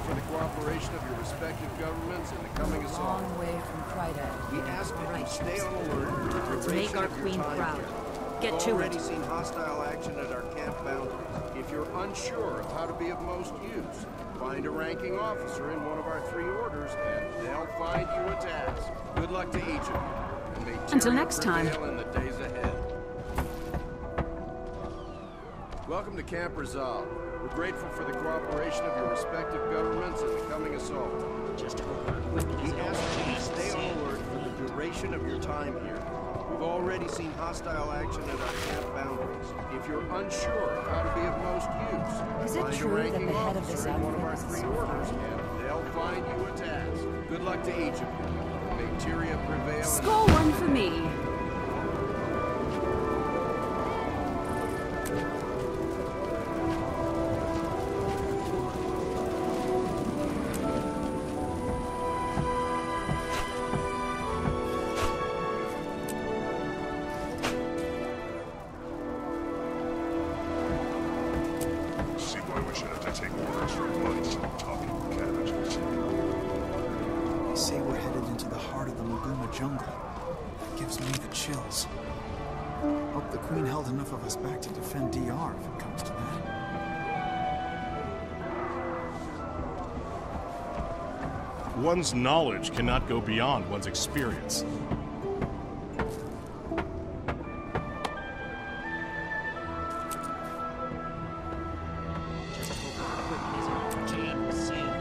for the cooperation of your respective governments in the coming assault. Long way from Crydead. We ask that you stay on alert for the Let's duration make our of your queen time proud. here. Get We've to already it. seen hostile action at our camp boundaries. If you're unsure of how to be of most use, find a ranking officer in one of our 3 orders, and they'll find you a task. Good luck to each of you. And may Until Tyrion next time. prevail in the days ahead. Welcome to Camp Resolve. We're grateful for the cooperation of your respective governments in the coming assault. Just hope our equipment We is ask that you all stay on alert for the duration of your time here. We've already seen hostile action at our camp boundaries. If you're unsure of how to be of most use, Is it find true a that ranking the head of this officer in one of our outfit is 3 a orders, Safari? and they'll find you a task. Good luck to each of you. May Tyria prevail. Score one for me. See why we should have to take orders from mice talking cabbages. They say we're headed into the heart of the Maguma jungle. That gives me the chills. Hope the Queen held enough of us back to defend DR if it comes to that. One's knowledge cannot go beyond one's experience. just hope our equipment is all jammed with sand.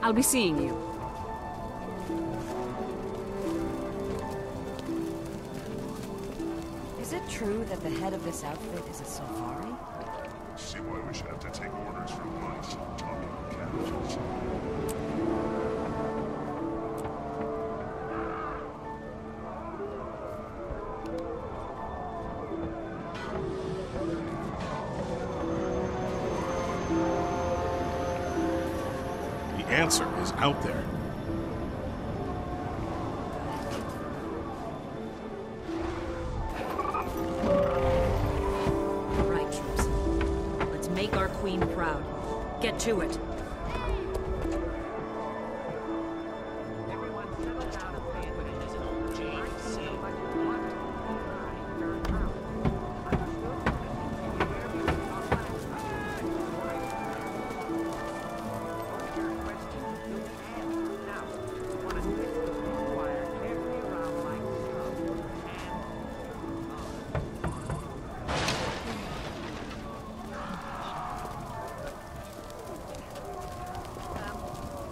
I'll be seeing you. Is it true that the head of this outfit is a Safari? See why we should have to take orders from mice talking cabbages. The answer is out there. Right, troops. Let's make our queen proud. Get to it. Everyone settle down and pay equipment is all jammed with sand.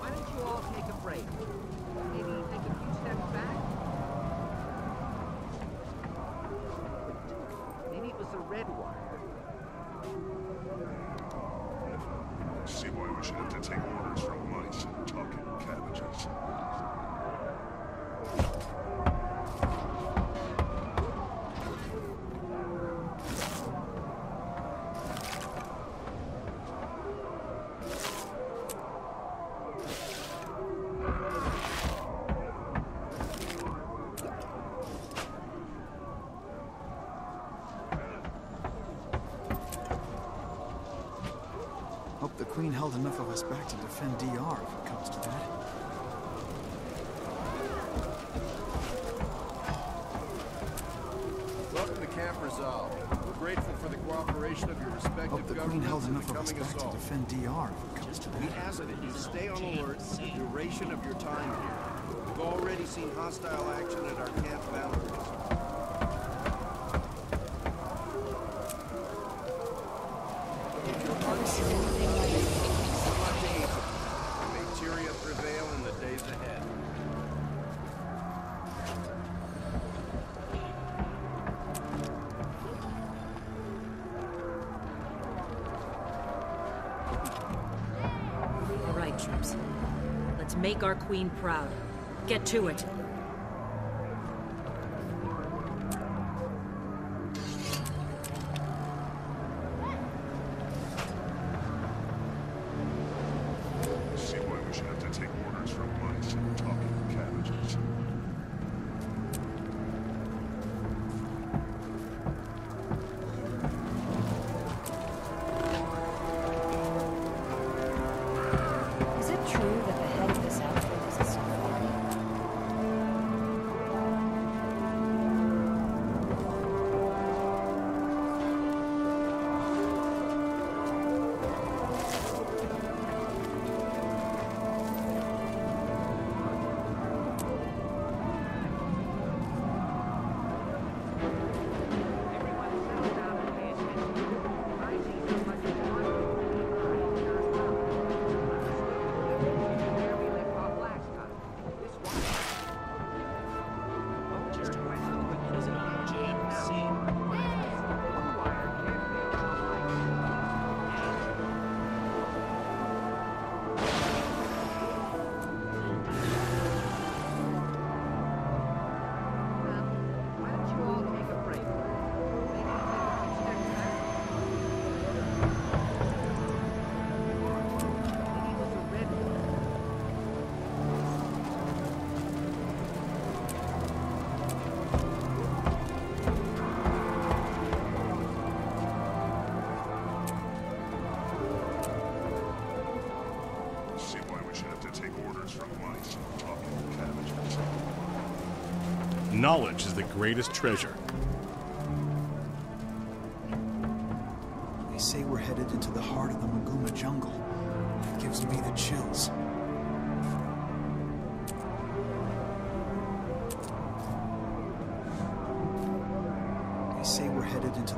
Why don't you all take a break? Maybe take a few steps back? Maybe it was the red wire. See why we should have to take orders from mice talking cabbages. Hope the Queen held enough of us back to defend DR if it comes to that. Welcome to Camp Resolve. We're grateful for the cooperation of your respective Hope the Queen governments held in enough the of us coming back to assault. defend DR if it comes to We that. ask that you stay on alert for the duration of your time here. We've already seen hostile action at our camp boundaries. If you're unsure, good luck to each of you. And may Tyria prevail in the days ahead. All right, troops. Let's make our queen proud. Get to it. See why we should have to take orders from mice and talking cabbages. Is it true that the head of this outfit is a safari? Everyone settle down and pay attention. I see somebody where we left off last time. This one. Blue wire can't be why don't you all take a break? Maybe take a step back. Maybe with the red one. See why we should have to take orders from mice and talking cabbages. Knowledge is the greatest treasure. They say we're headed into the heart of the Maguma jungle. It gives me the chills. They say we're headed into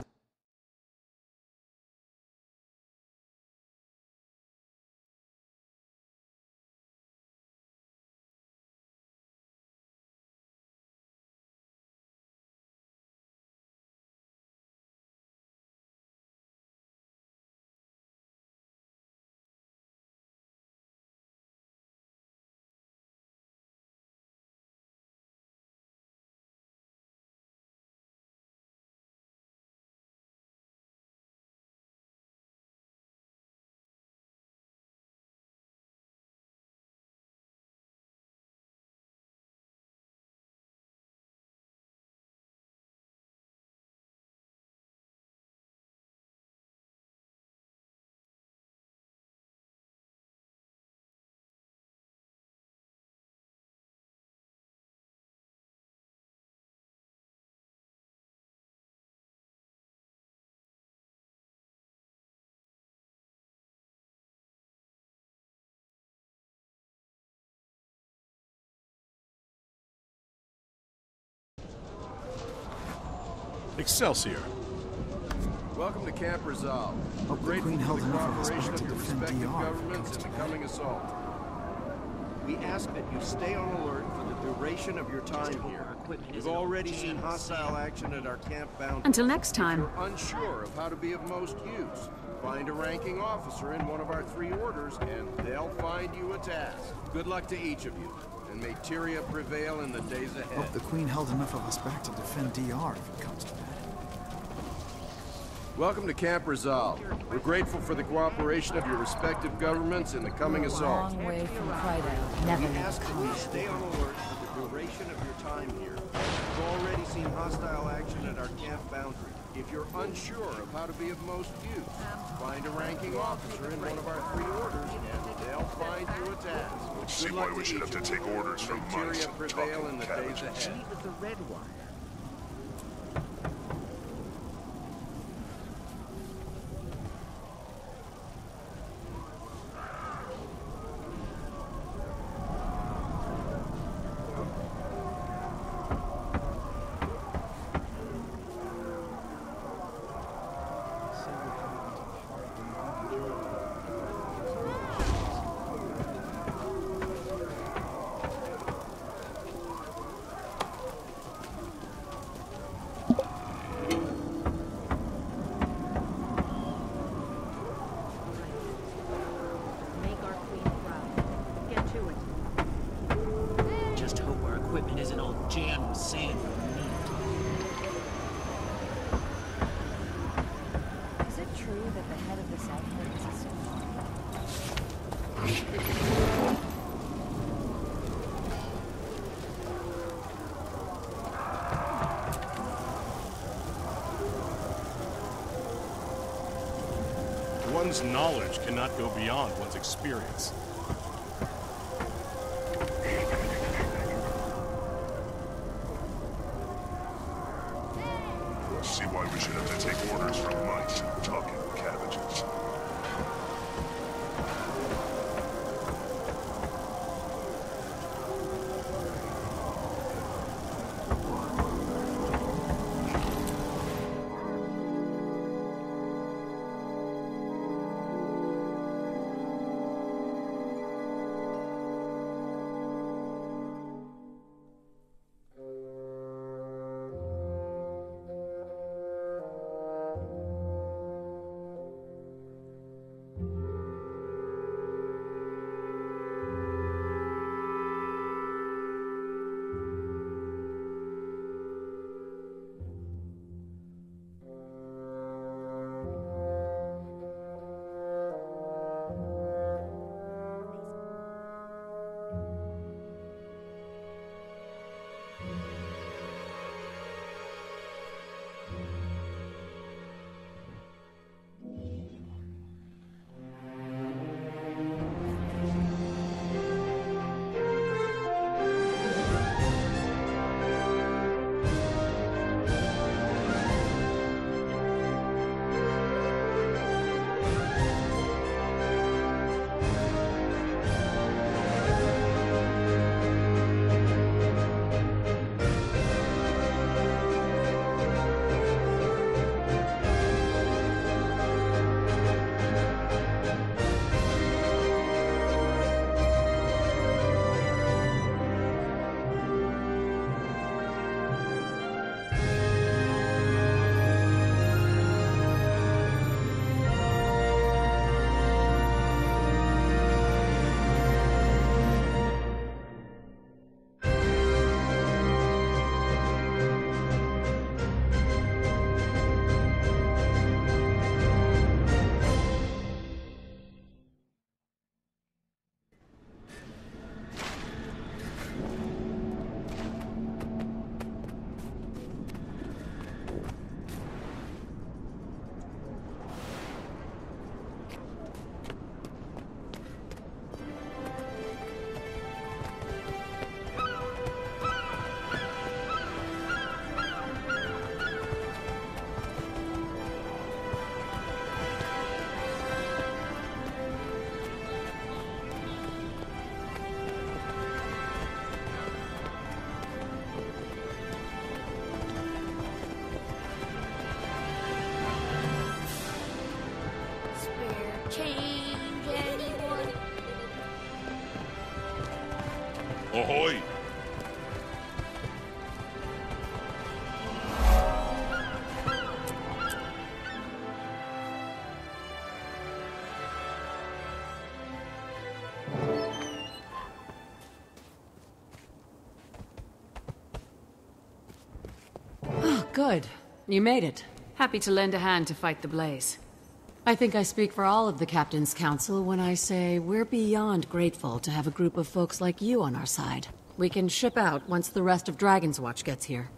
Excelsior. Welcome to Camp Resolve. We're Hope the grateful Queen held for the enough of us cooperation back of to your defend respective DR if it governments comes in to the that. coming assault. We ask that you stay on alert for the duration of your time here. We've already seen hostile action at our camp boundary. Until next If time. you're unsure of how to be of most use, find a ranking officer in one of our 3 orders, and they'll find you a task. Good luck to each of you, and may Tyria prevail in the days ahead. Hope the Queen held enough of us back to defend DR if it comes to that. Welcome to Camp Resolve. We're grateful for the cooperation of your respective governments in the coming assault. Long way from Prida. We Never ask that you stay on alert for the duration of your time here. We've already seen hostile action at our camp boundary. If you're unsure of how to be of most use, find a ranking officer in one of our 3 orders, and they'll find you a task. See Good why luck we to should each have to of you, take orders and from may mice Tyria and prevail talking in the days cabbages. ahead. With the red wire. and all jammed with sand and meat. Is it true that the head of this outfit is a Sylvari? One's knowledge cannot go beyond one's experience. See why we should have to take orders from mice and talking cabbages. Change, anyone? Ahoy! Oh, good. You made it. Happy to lend a hand to fight the blaze. I think I speak for all of the Captain's Council when I say we're beyond grateful to have a group of folks like you on our side. We can ship out once the rest of Dragon's Watch gets here.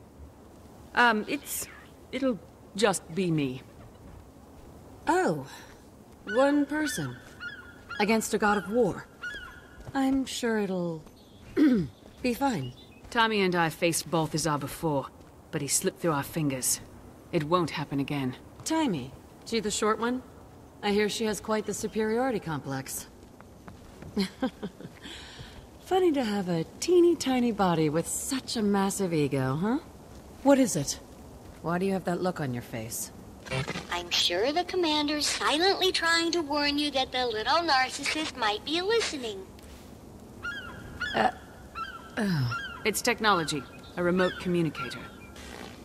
It'll just be me. Oh. One person. Against a god of war. I'm sure it'll... be fine. Tommy and I faced Balthazar before, but he slipped through our fingers. It won't happen again. Timey. She the short one? I hear she has quite the superiority complex. Funny to have a teeny tiny body with such a massive ego, huh? What is it? Why do you have that look on your face? I'm sure the commander's silently trying to warn you that the little narcissist might be listening. It's technology. A remote communicator.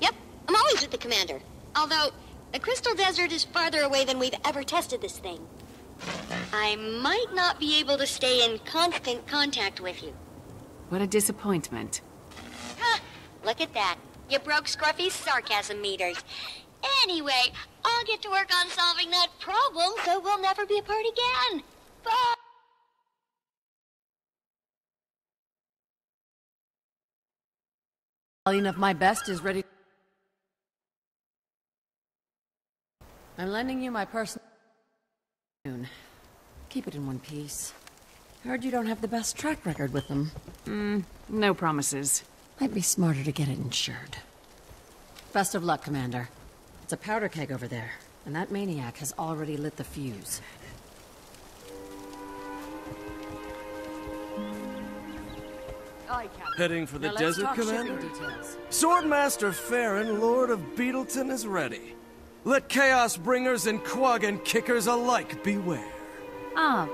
Yep, I'm always with the commander. Although, the Crystal Desert is farther away than we've ever tested this thing. I might not be able to stay in constant contact with you. What a disappointment. Look at that. You broke Scruffy's sarcasm meters. Anyway, I'll get to work on solving that problem so we'll never be apart again. Bye! Battalion of my best is ready. I'm lending you my personal... Keep it in one piece. Heard you don't have the best track record with them. No promises. Might be smarter to get it insured. Best of luck, Commander. It's a powder keg over there, and that maniac has already lit the fuse. Heading for the Now desert, let's talk Commander? shipping details. Swordmaster Farron, Lord of Beetleton, is ready. Let Chaos Bringers and Quaggan Kickers alike beware. Ah,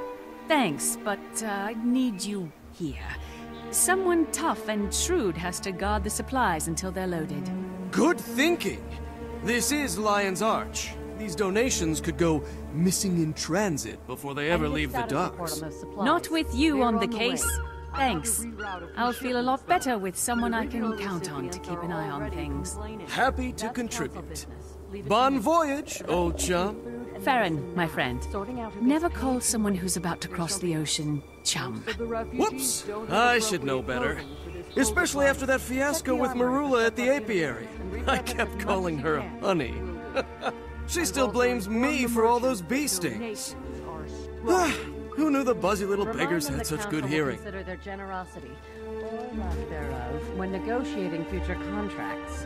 thanks, but I need you here. Someone tough and shrewd has to guard the supplies until they're loaded. Good thinking! This is Lion's Arch. These donations could go missing in transit before they ever leave the docks. Not with you on the case. Thanks. I'll feel a lot better with someone I can count on to keep an eye on things. Happy to contribute. Bon voyage, old chum. Farron, my friend. Never call someone who's about to cross the ocean chum. Whoops! I should know better. Especially after that fiasco with Marula at the apiary. I kept calling her honey. She still blames me for all those bee stings. Who knew the buzzy little beggars had such good hearing? Consider their generosity, or lack thereof, when negotiating future contracts.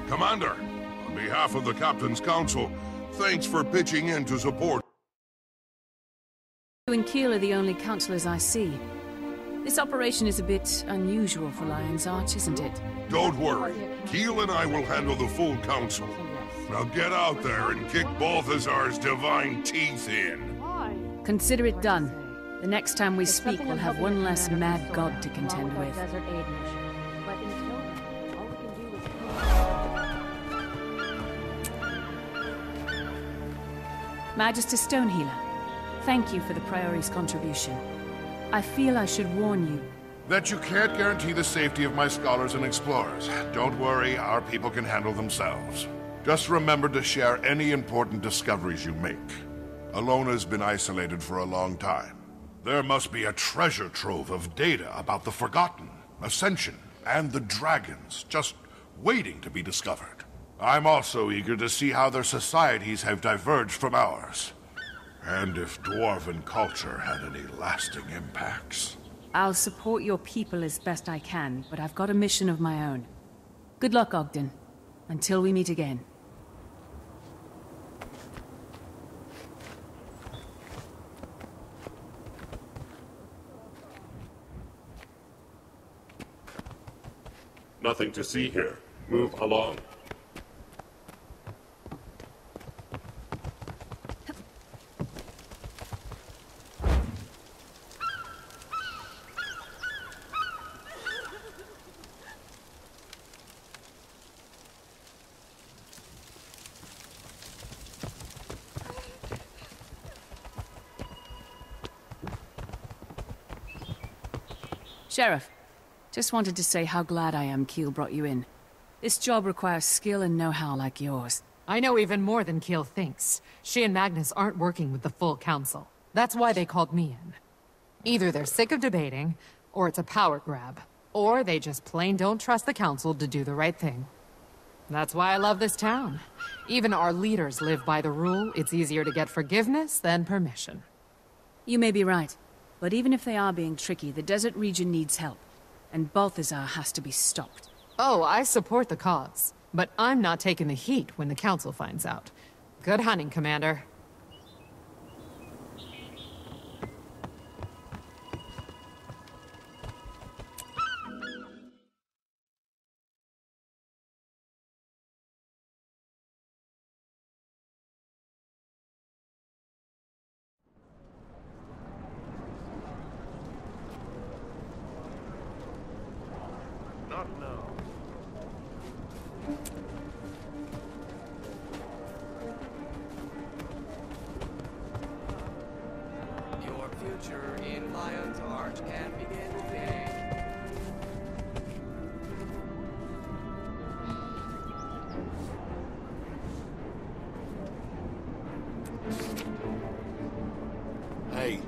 Commander, on behalf of the Captain's Council, thanks for pitching in to support. You and Keel are the only counselors I see. This operation is a bit unusual for Lion's Arch, isn't it? Don't worry. Keel and I will handle the full council. Now get out there and kick Balthazar's divine teeth in. Consider it done. The next time we speak, we'll have one less mad god to contend with. Desert aid mission. But until then, all we can do is... Magister Stonehealer, thank you for the Priori's contribution. I feel I should warn you. That you can't guarantee the safety of my scholars and explorers. Don't worry, our people can handle themselves. Just remember to share any important discoveries you make. Alona's been isolated for a long time. There must be a treasure trove of data about the Forgotten, Ascension, and the Dragons, just waiting to be discovered. I'm also eager to see how their societies have diverged from ours. And if Dwarven culture had any lasting impacts. I'll support your people as best I can, but I've got a mission of my own. Good luck, Ogden. Until we meet again. Nothing to see here. Move along. Sheriff, just wanted to say how glad I am Keel brought you in. This job requires skill and know-how like yours. I know even more than Keel thinks. She and Magnus aren't working with the full council. That's why they called me in. Either they're sick of debating, or it's a power grab. Or they just plain don't trust the council to do the right thing. That's why I love this town. Even our leaders live by the rule, it's easier to get forgiveness than permission. You may be right. But even if they are being tricky, the desert region needs help. And Balthazar has to be stopped. Oh, I support the cause. But I'm not taking the heat when the council finds out. Good hunting, Commander. adventure in Lion's Arch can begin today. Hey.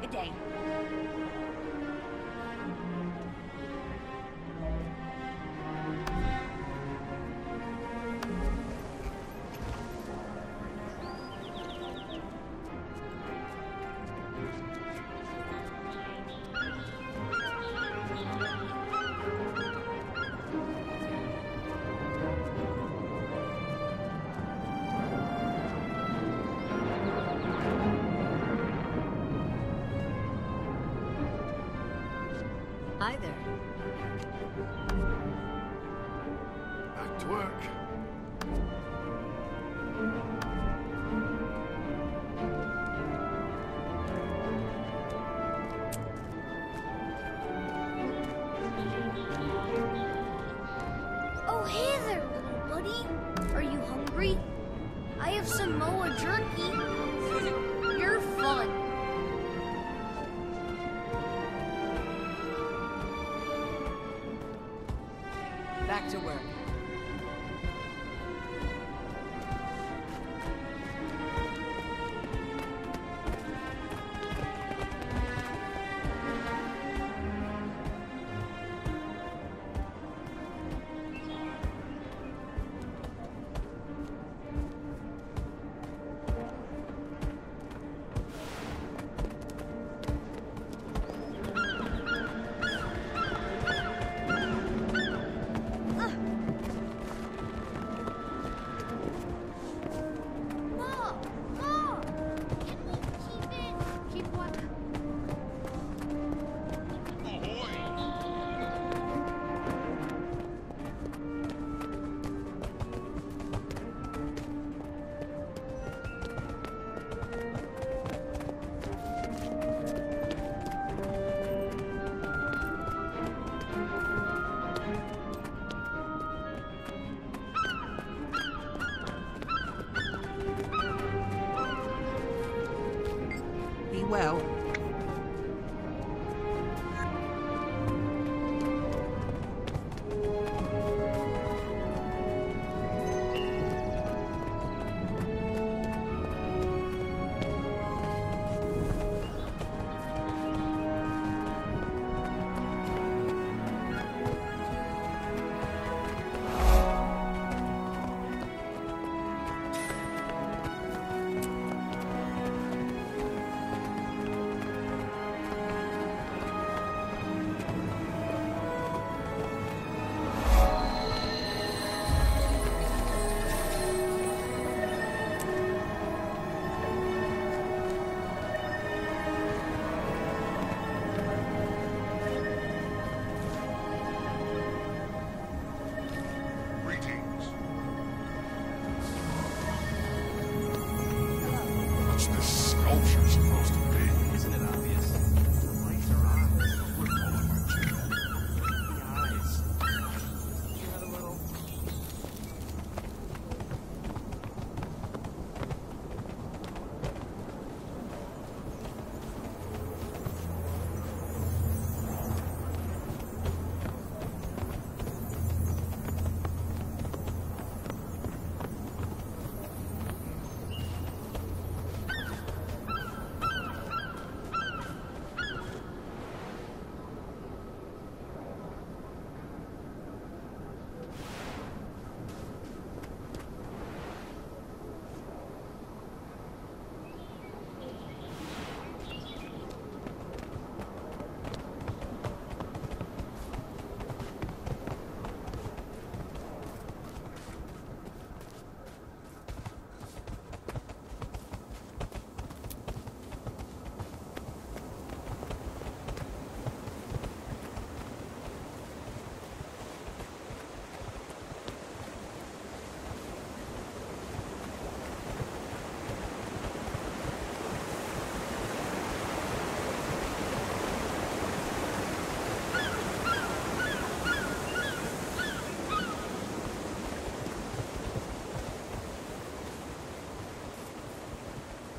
Good day. Hi there. Back to work. Oh, hey there, little buddy. Are you hungry? I have some Moa jerky. You're fun. Back to work.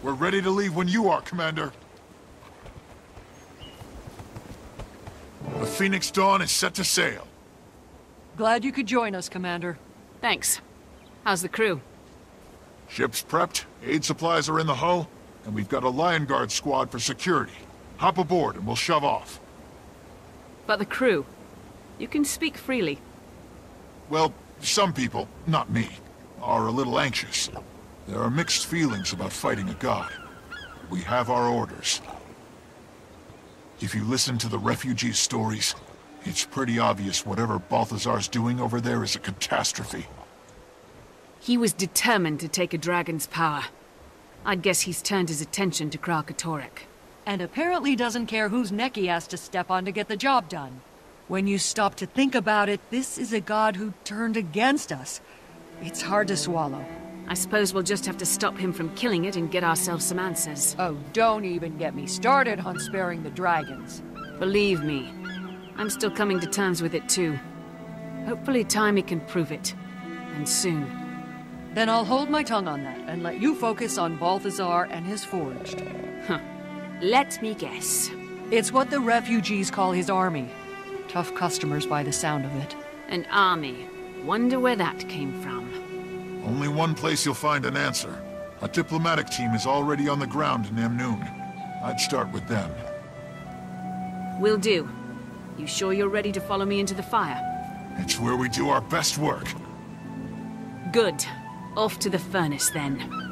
We're ready to leave when you are, Commander. The Phoenix Dawn is set to sail. Glad you could join us, Commander. Thanks. How's the crew? Ship's prepped, aid supplies are in the hull, and we've got a Lion Guard squad for security. Hop aboard and we'll shove off. But the crew? You can speak freely. Well, some people, not me, are a little anxious. There are mixed feelings about fighting a god. We have our orders. If you listen to the refugees' stories, it's pretty obvious whatever Balthazar's doing over there is a catastrophe. He was determined to take a dragon's power. I'd guess he's turned his attention to Kralkatorrik. And apparently doesn't care whose neck he has to step on to get the job done. When you stop to think about it, this is a god who turned against us. It's hard to swallow. I suppose we'll just have to stop him from killing it and get ourselves some answers. Oh, don't even get me started on sparing the dragons. Believe me, I'm still coming to terms with it too. Hopefully Taimi can prove it. And soon. Then I'll hold my tongue on that and let you focus on Balthazar and his forged. Huh. Let me guess. It's what the refugees call his army. Tough customers by the sound of it. An army. Wonder where that came from. Only one place you'll find an answer. A diplomatic team is already on the ground in Amnoon. I'd start with them. Will do. You sure you're ready to follow me into the fire? It's where we do our best work. Good. Off to the furnace, then.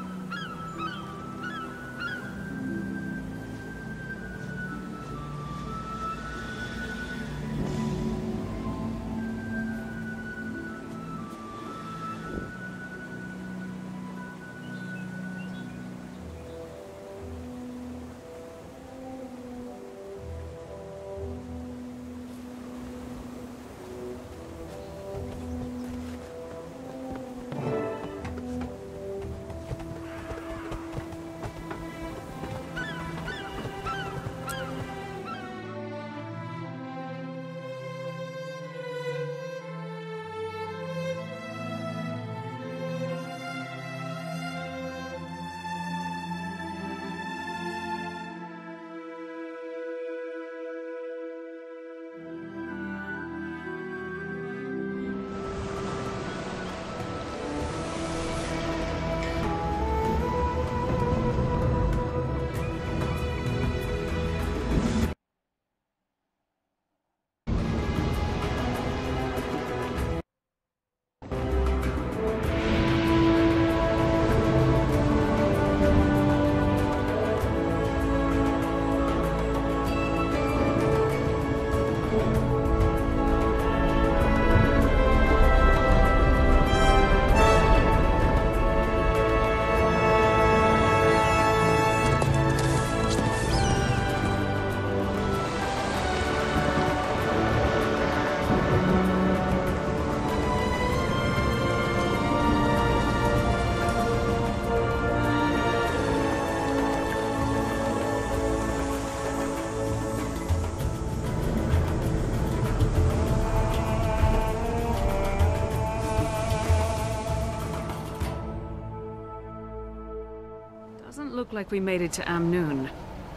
Look like we made it to Amnoon.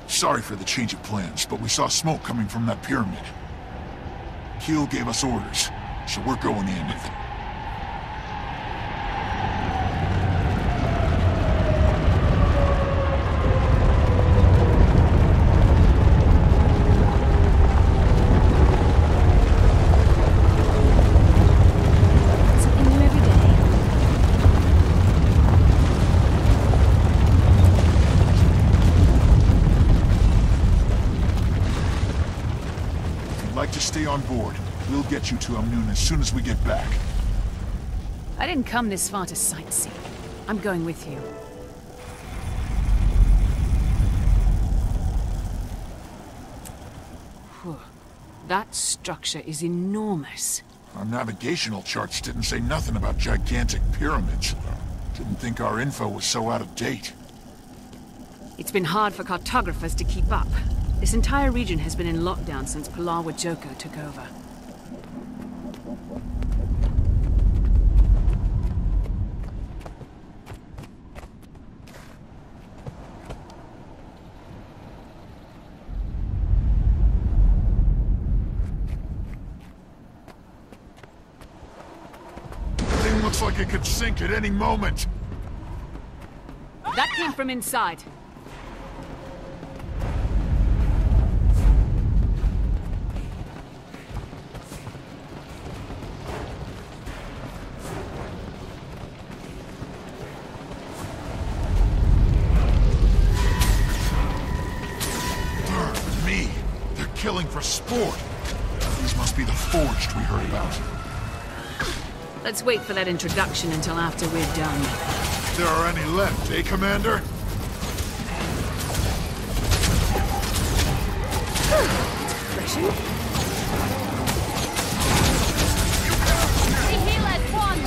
Sorry for the change of plans, but we saw smoke coming from that pyramid. Keel gave us orders, so we're going in. Stay on board. We'll get you to Amnoon as soon as we get back. I didn't come this far to sightsee. I'm going with you. Whew. That structure is enormous. Our navigational charts didn't say nothing about gigantic pyramids. Didn't think our info was so out of date. It's been hard for cartographers to keep up. This entire region has been in lockdown since Palawa Joko took over. Looks like it could sink at any moment. That came from inside. Me. They're killing for sport. These must be the forged we heard about. Let's wait for that introduction until after we're done. If there are any left, eh, Commander? Refreshing. We heal at one.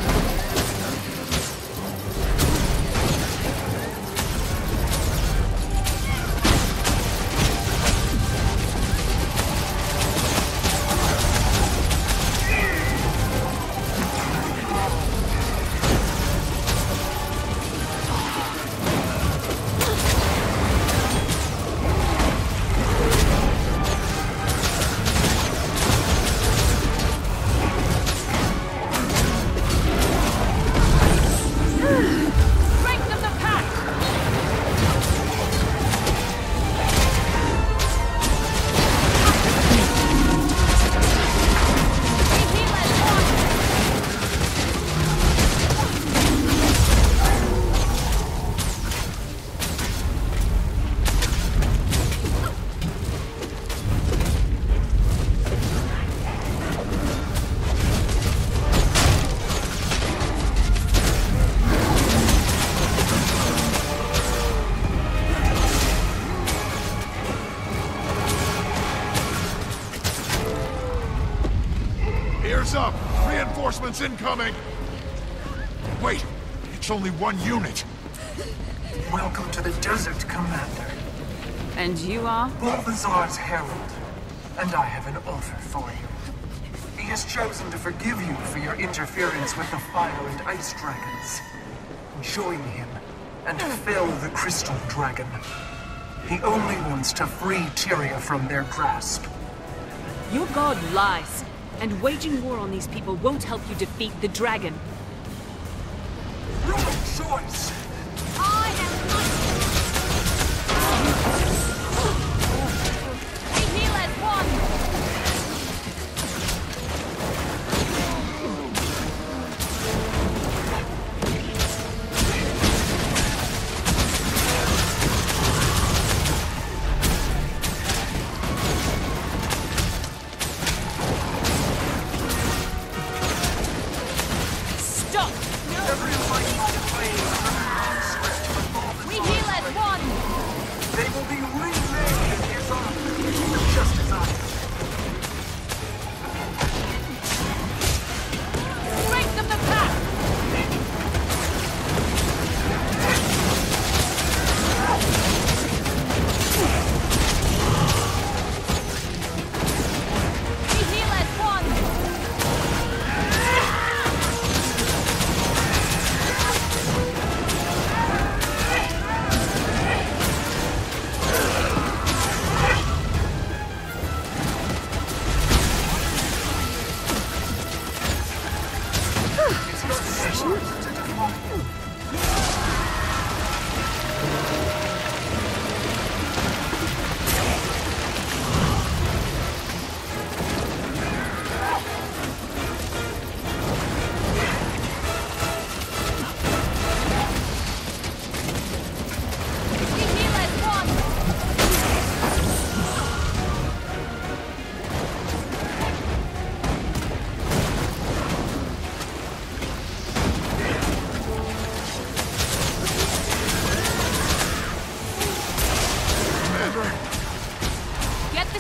Ears up! Reinforcements incoming! Wait! It's only one unit! Welcome to the desert, Commander. And you are? Balthazar's herald. And I have an offer for you. He has chosen to forgive you for your interference with the fire and ice dragons. Join him and fell the crystal dragon. He only wants to free Tyria from their grasp. Your god lies, and waging war on these people won't help you defeat the dragon. Wrong choice! I am not. We heal at one.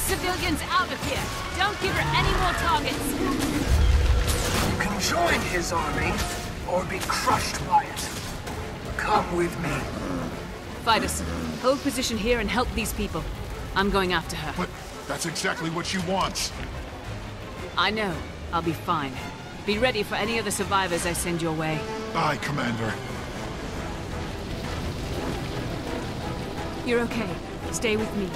Civilians out of here! Don't give her any more targets! You can join his army, or be crushed by it. Come with me. Fidus, hold position here and help these people. I'm going after her. But that's exactly what she wants. I know. I'll be fine. Be ready for any other survivors I send your way. Aye, Commander. You're okay. Stay with me.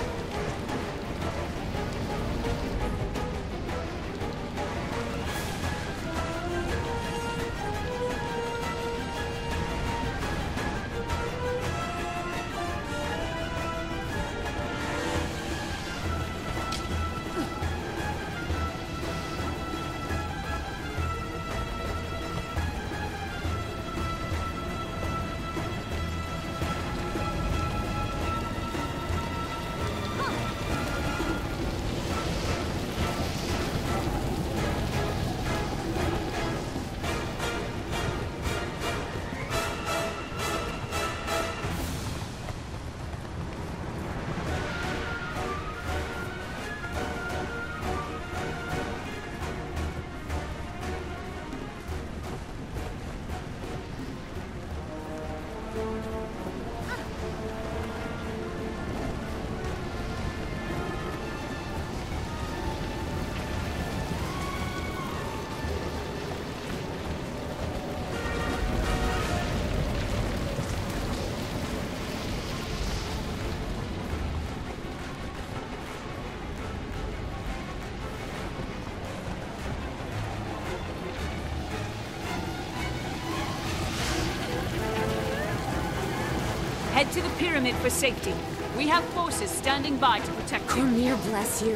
Head to the pyramid for safety. We have forces standing by to protect you. Cormyr bless you.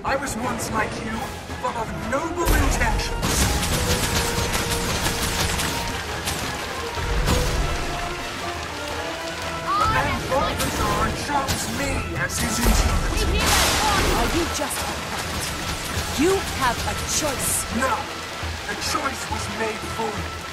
I was once like you, full of noble intentions. And Balthazar chose me as his instrument. Are you just a puppet? You have a choice. No, the choice was made for me.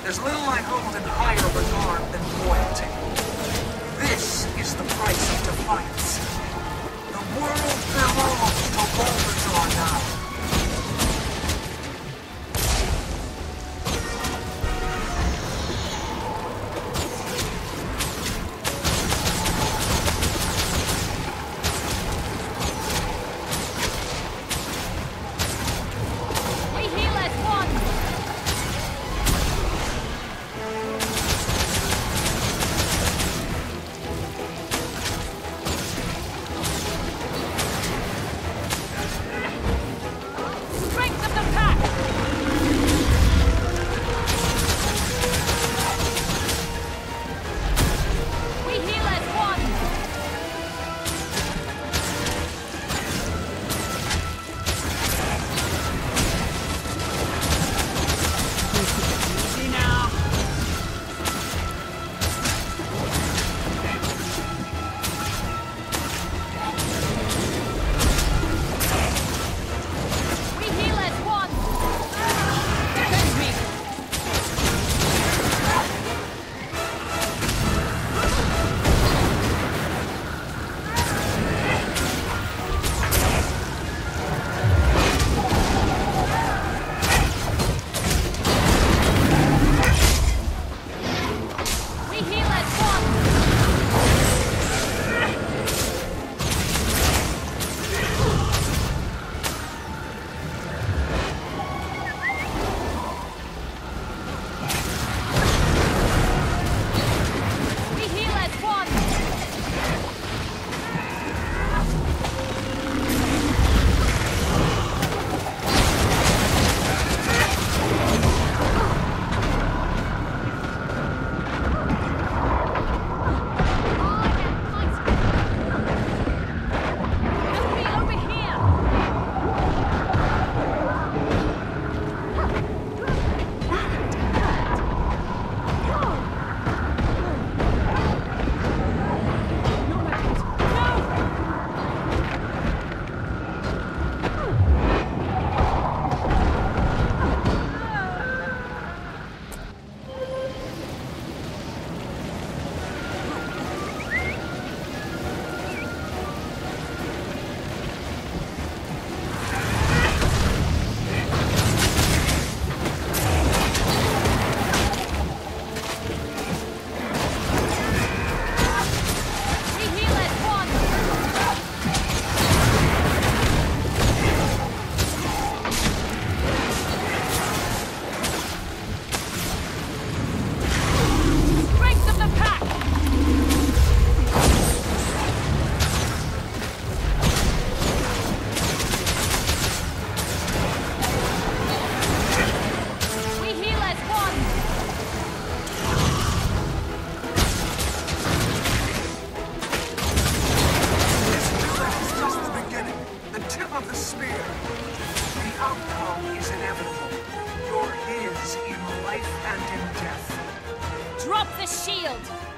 There's little I hold in higher regard than loyalty. This is the price of defiance. The world belongs to Balthazar now.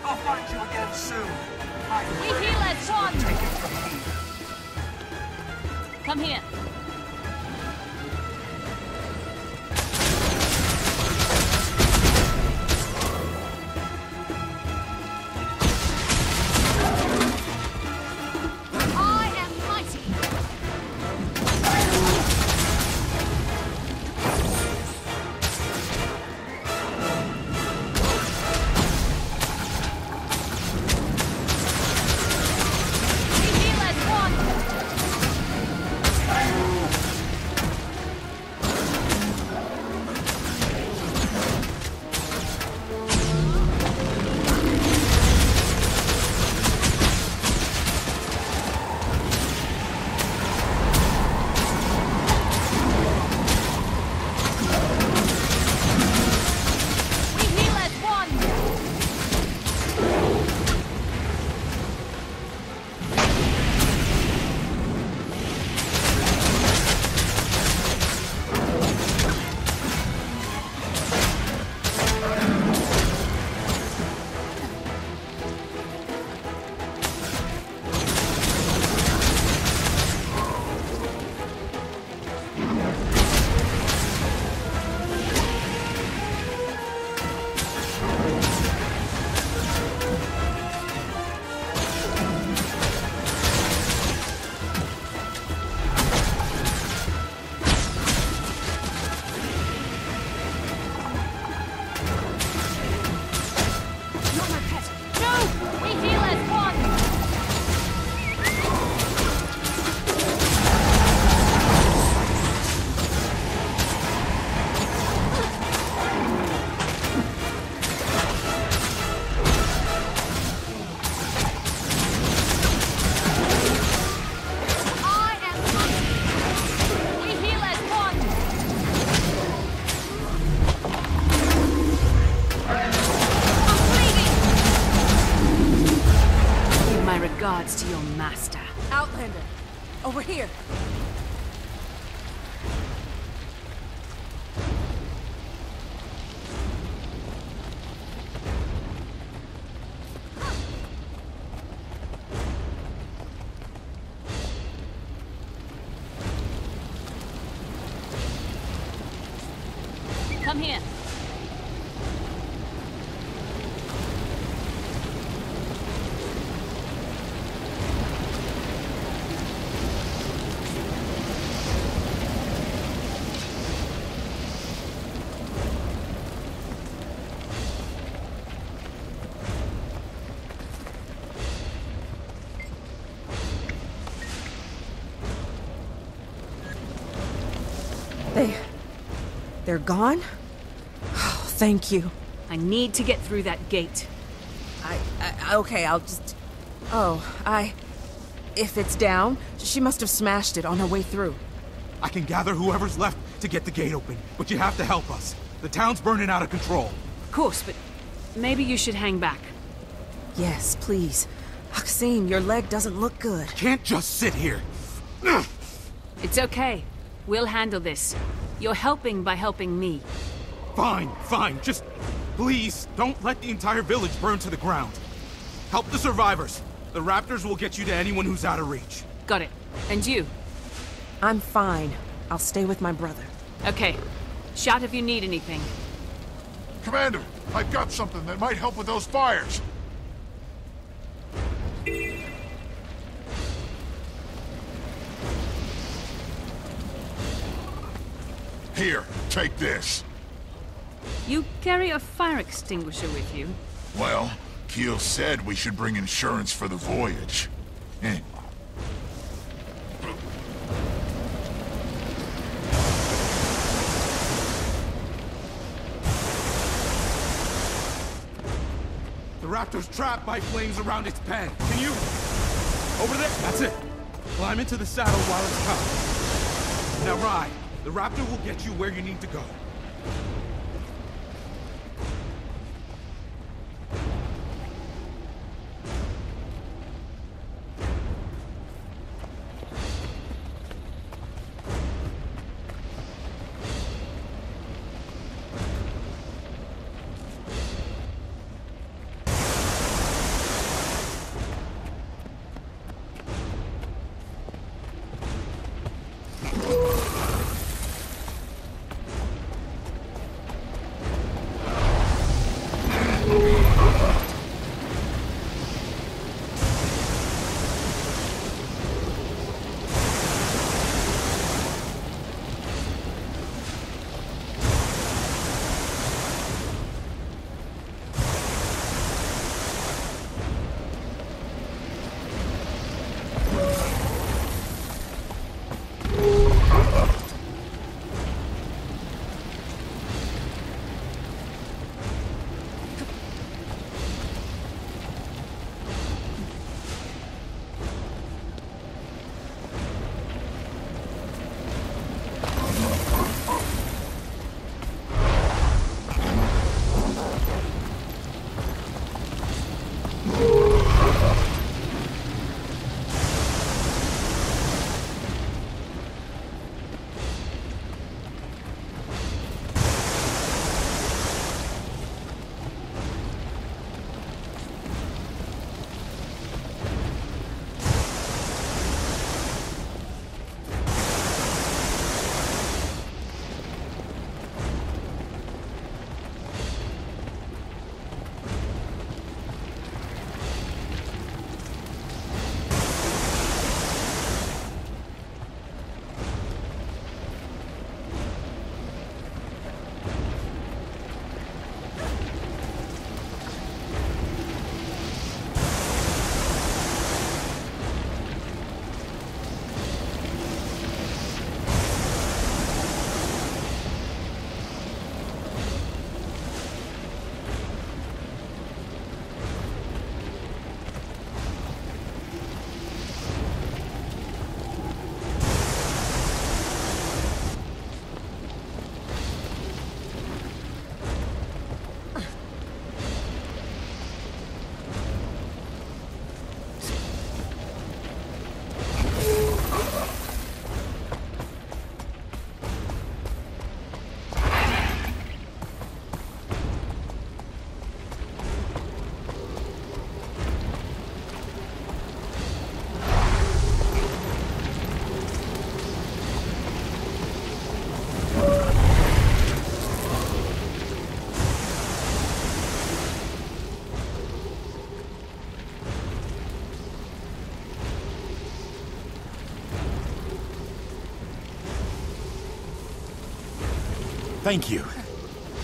I'll find you again soon. We heal as one. Take it from me. Come here. come here. They're gone? Oh, thank you. I need to get through that gate. Okay, I'll just... If it's down, she must have smashed it on her way through. I can gather whoever's left to get the gate open, but you have to help us. The town's burning out of control. Of course, but maybe you should hang back. Yes, please. Haksine, your leg doesn't look good. Can't just sit here. It's okay. We'll handle this. You're helping by helping me. Fine. Just please don't let the entire village burn to the ground. Help the survivors. The raptors will get you to anyone who's out of reach. Got it. And you? I'm fine. I'll stay with my brother. Okay. Shout if you need anything. Commander, I've got something that might help with those fires. Here, take this. You carry a fire extinguisher with you? Well, Keel said we should bring insurance for the voyage. The raptor's trapped by flames around its pen. Can you... Over there? That's it. Climb into the saddle while it's coming. Now ride. The raptor will get you where you need to go. Thank you.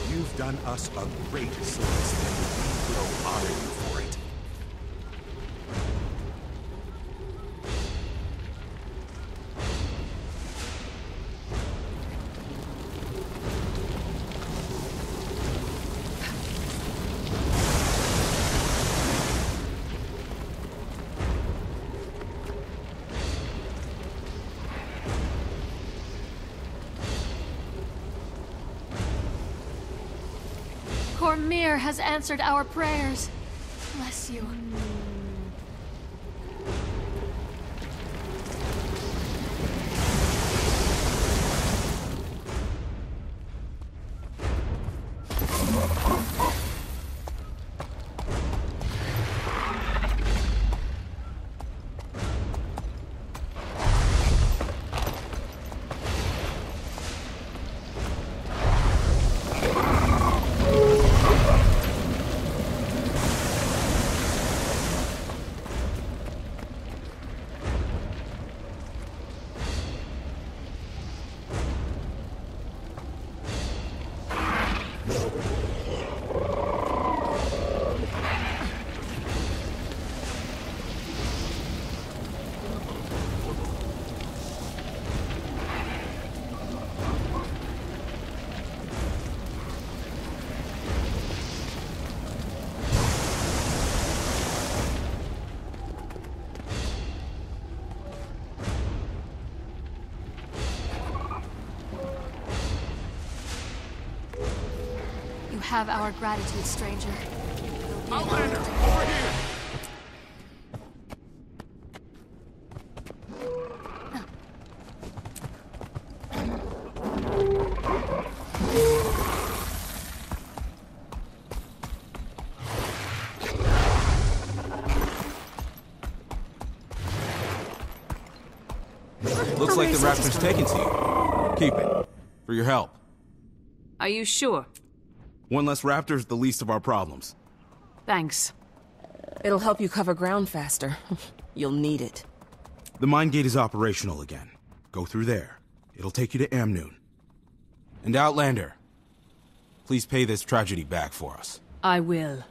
You've done us a great service, and we will honor you for it. Cormyr has answered our prayers. Bless you. You have our gratitude, stranger. Outlander, over here! Looks like the raptor's taken to you. Keep it. For your help. Are you sure? One less raptor's the least of our problems. Thanks. It'll help you cover ground faster. You'll need it. The mine gate is operational again. Go through there. It'll take you to Amnoon. And Outlander, please pay this tragedy back for us. I will.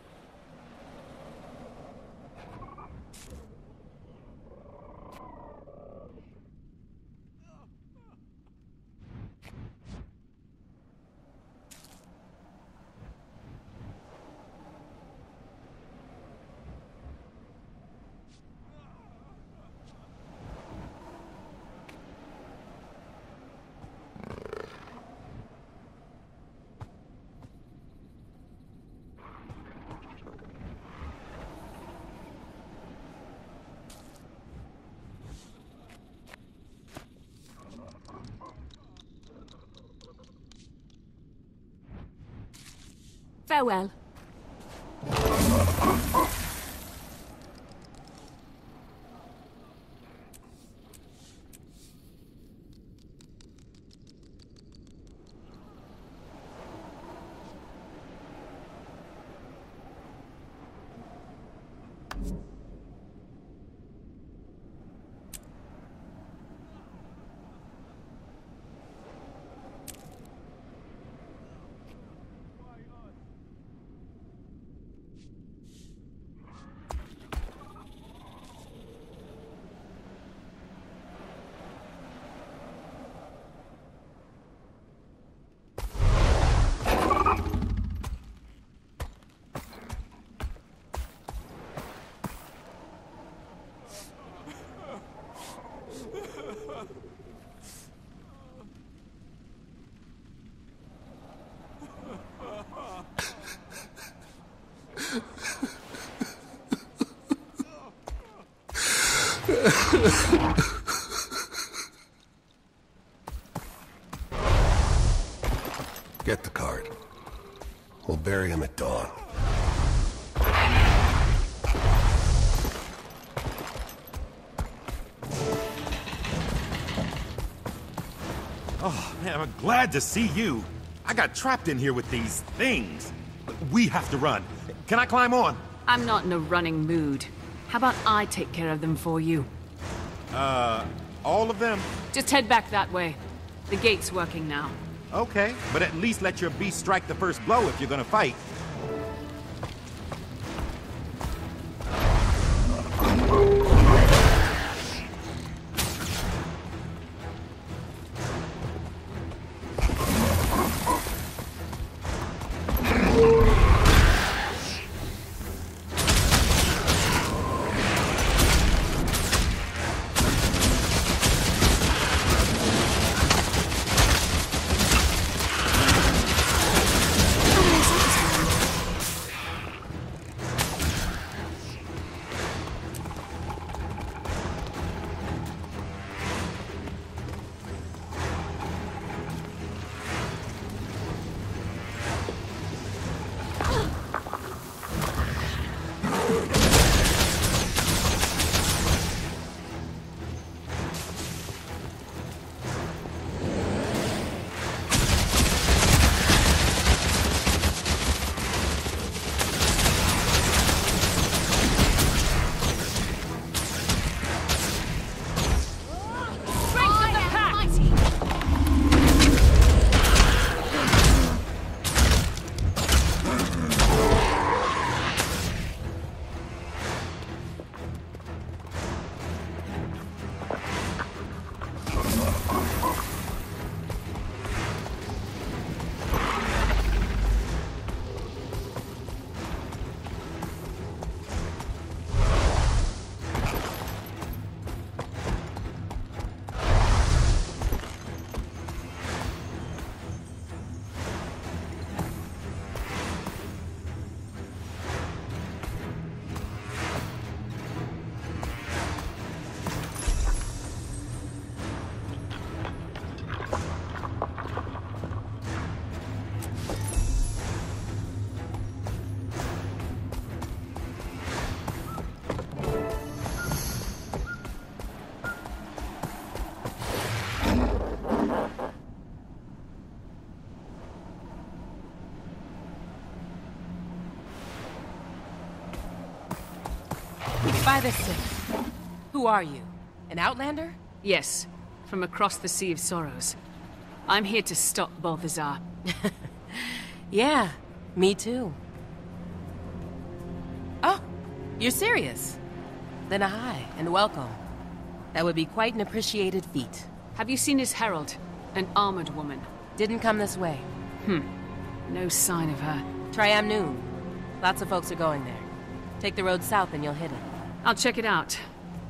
Farewell. Get the card. We'll bury him at dawn. Oh, man, I'm glad to see you. I got trapped in here with these things. We have to run. Can I climb on? I'm not in a running mood. How about I take care of them for you? All of them? Just head back that way. The gate's working now. Okay, but at least let your beast strike the first blow if you're gonna fight. By the Sith, who are you? An outlander? Yes, from across the Sea of Sorrows. I'm here to stop Balthazar. Yeah, me too. Oh, you're serious? Then hi, and welcome. That would be quite an appreciated feat. Have you seen his herald? An armored woman. Didn't come this way. No sign of her. Triam Noon. Lots of folks are going there. Take the road south and you'll hit it. I'll check it out.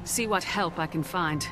See what help I can find.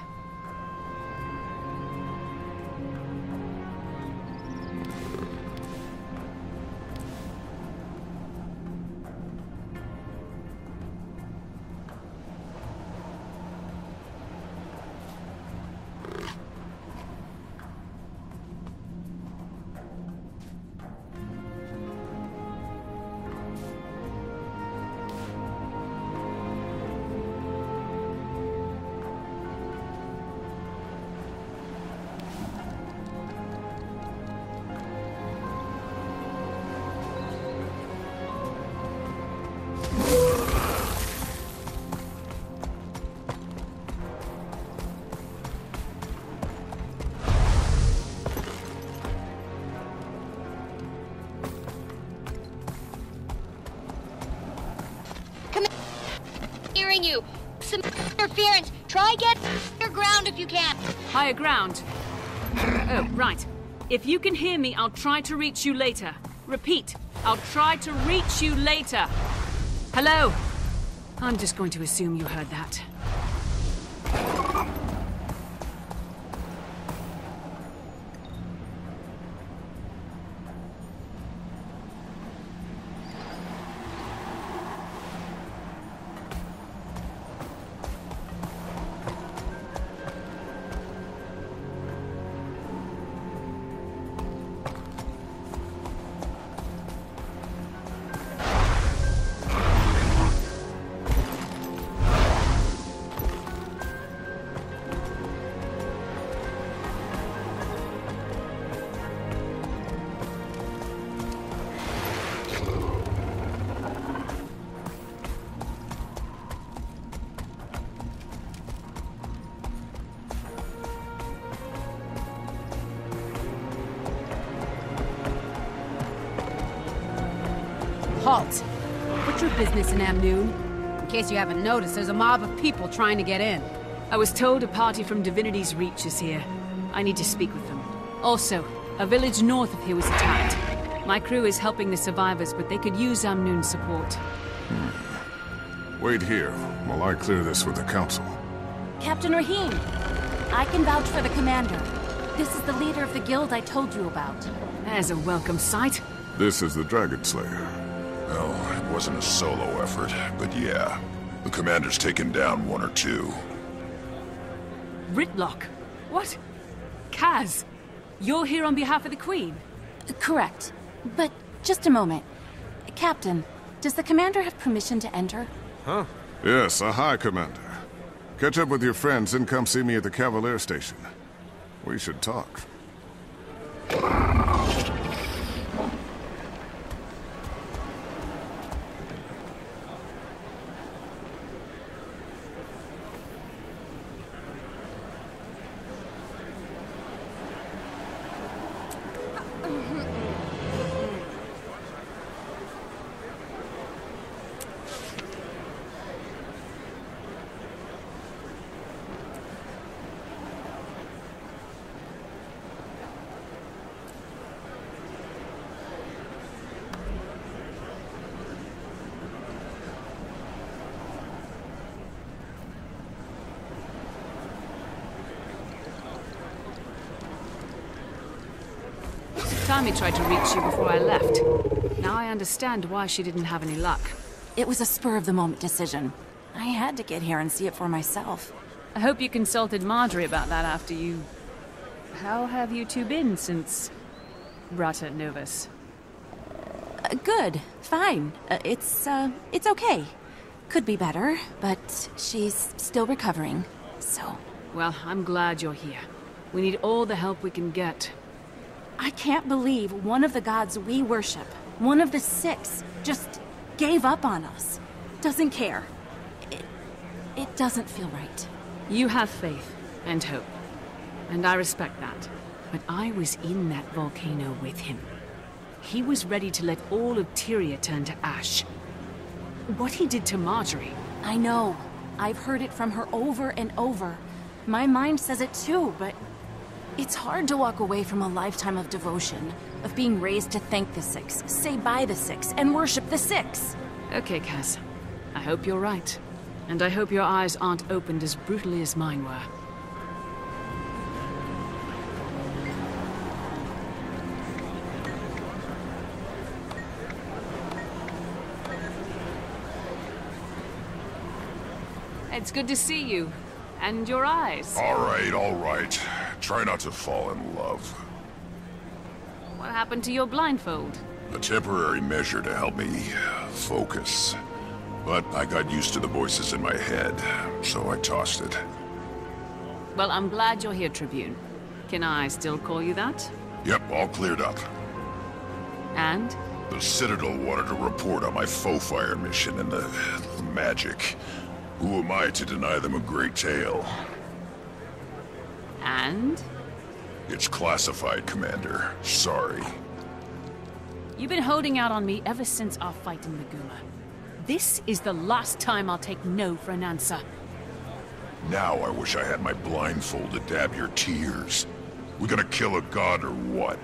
You. Some interference. Try get higher ground if you can. Higher ground? Oh, right. If you can hear me, I'll try to reach you later. Repeat, I'll try to reach you later. Hello? I'm just going to assume you heard that. Halt! What's your business in Amnoon? In case you haven't noticed, there's a mob of people trying to get in. I was told a party from Divinity's Reach is here. I need to speak with them. Also, a village north of here was attacked. My crew is helping the survivors, but they could use Amnoon's support. Wait here while I clear this with the council. Captain Rahim, I can vouch for the commander. This is the leader of the guild I told you about. There's a welcome sight. This is the Dragon Slayer. Well, it wasn't a solo effort, but yeah. The commander's taken down one or two. Ritlock? What? Kaz, you're here on behalf of the Queen? Correct. But just a moment. Captain, does the commander have permission to enter? Huh? Yes, a high commander. Catch up with your friends and come see me at the Cavalier Station. We should talk. Tommy tried to reach you before I left. Now I understand why she didn't have any luck. It was a spur-of-the-moment decision. I had to get here and see it for myself. I hope you consulted Marjorie about that after you... How have you two been since... Rata Novus? Good. Fine. It's okay. Could be better, but she's still recovering, so... Well, I'm glad you're here. We need all the help we can get. I can't believe one of the gods we worship, one of the six, just gave up on us. Doesn't care. It doesn't feel right. You have faith and hope, and I respect that. But I was in that volcano with him. He was ready to let all of Tyria turn to ash. What he did to Marjorie... I know. I've heard it from her over and over. My mind says it too, but... It's hard to walk away from a lifetime of devotion, of being raised to thank the Six, say bye the Six, and worship the Six. Okay, Kaz. I hope you're right. And I hope your eyes aren't opened as brutally as mine were. It's good to see you. And your eyes. All right. Try not to fall in love. What happened to your blindfold? A temporary measure to help me focus. But I got used to the voices in my head, so I tossed it. Well, I'm glad you're here, Tribune. Can I still call you that? Yep, all cleared up. And? The Citadel wanted to report on my Foefire mission and the magic. Who am I to deny them a great tale? And? It's classified, Commander. Sorry. You've been holding out on me ever since our fight in Maguma. This is the last time I'll take no for an answer. Now I wish I had my blindfold to dab your tears. We gonna kill a god or what?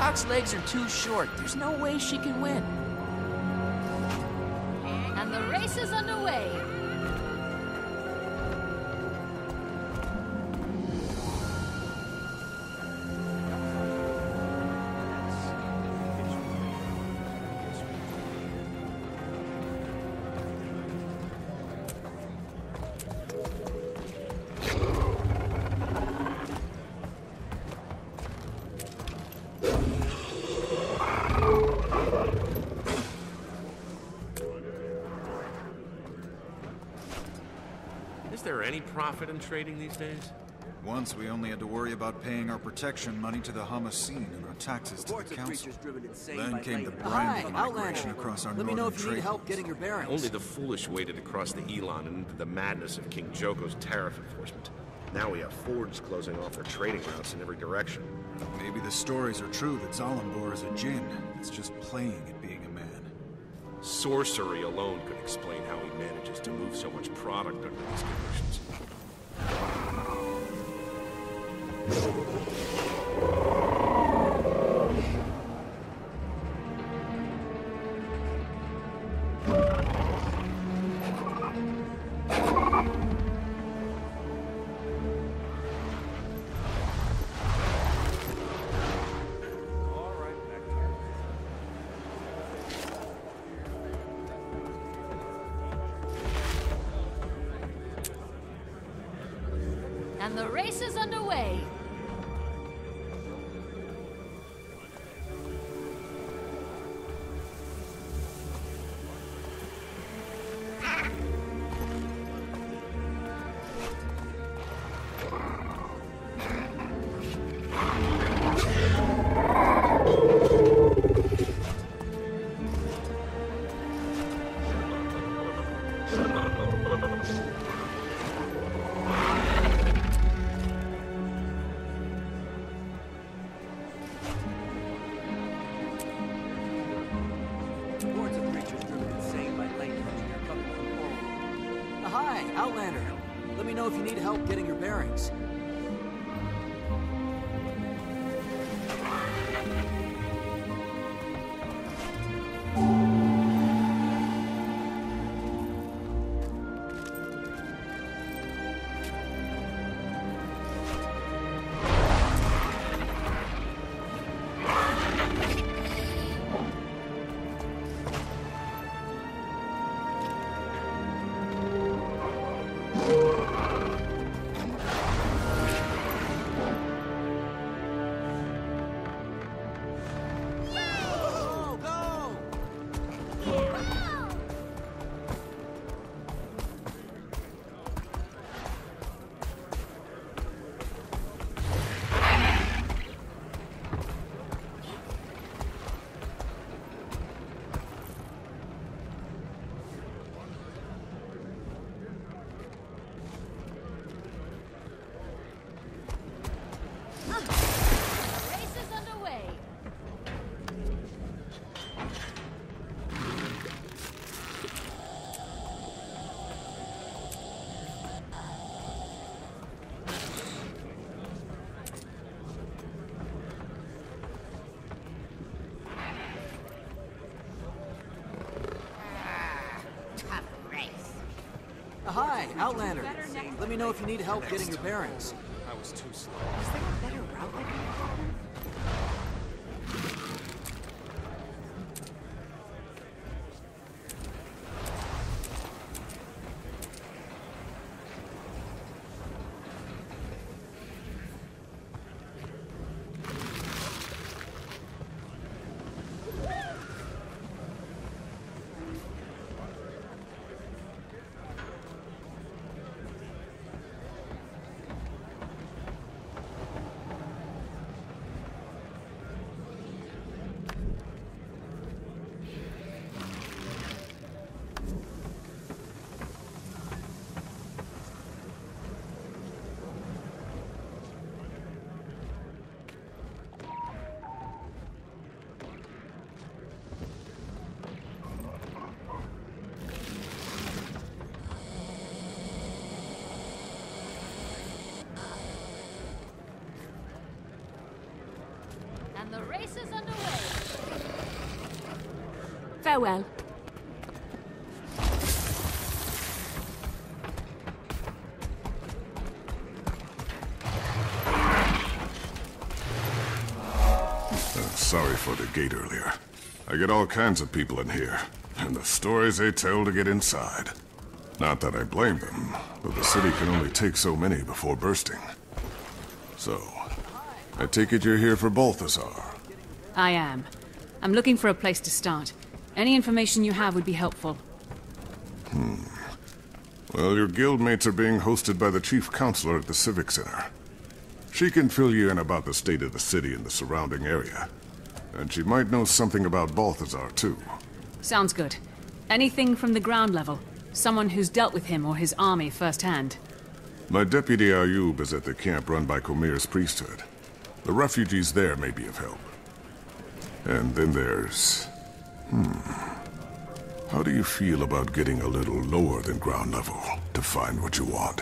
Cock's legs are too short. There's no way she can win. And the race is underway. Is there any profit in trading these days? Once we only had to worry about paying our protection money to the Hamaseen and our taxes to the council. Then came the brand of migration across our northern trade routes. Getting your bearings. Only the foolish waited to cross the Elon and into the madness of King Joko's tariff enforcement. Now we have fords closing off their trading routes in every direction. Maybe the stories are true that Zalimbor is a djinn that's just playing at being a man. Sorcery alone could explain how he manages to move so much product under these conditions. And the race is underway. Hi, Outlander. Let me know if you need help getting your bearings. Hi, Outlander. Let me know if you need help getting your bearings. I was too slow. Is there a better route I can follow? Farewell. Sorry for the gate earlier. I get all kinds of people in here, and the stories they tell to get inside. Not that I blame them, but the city can only take so many before bursting. So, I take it you're here for Balthazar. I am. I'm looking for a place to start. Any information you have would be helpful. Well, your guildmates are being hosted by the chief counselor at the Civic Center. She can fill you in about the state of the city and the surrounding area. And she might know something about Balthazar, too. Sounds good. Anything from the ground level? Someone who's dealt with him or his army firsthand? My deputy Ayub is at the camp run by Comir's priesthood. The refugees there may be of help. And then there's... How do you feel about getting a little lower than ground level to find what you want?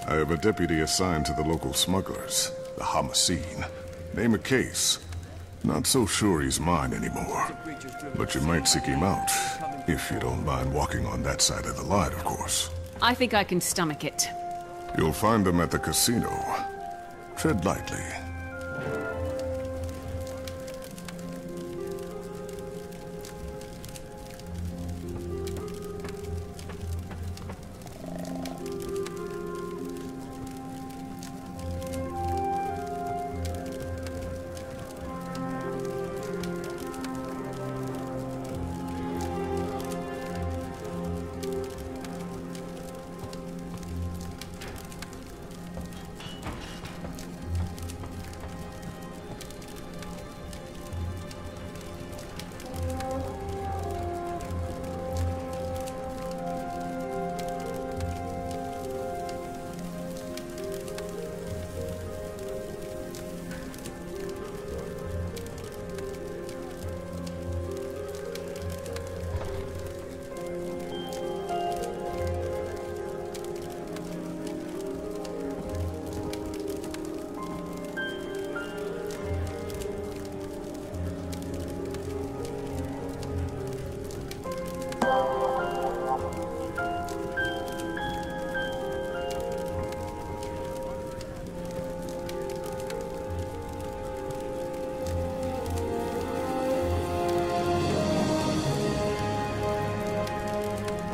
I have a deputy assigned to the local smugglers, the Hamaseen. Name a case. Not so sure he's mine anymore. But you might seek him out, if you don't mind walking on that side of the line, of course. I think I can stomach it. You'll find them at the casino. Tread lightly.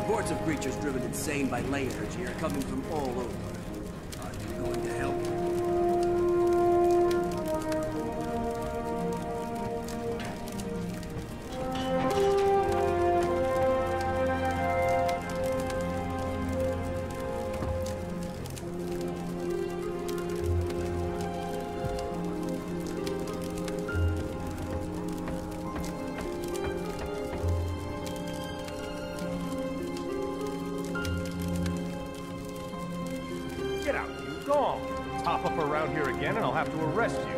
Reports of creatures driven insane by ley energy are coming from all over. Are you going to help? Get out, you. Go on. Pop up around here again and I'll have to arrest you.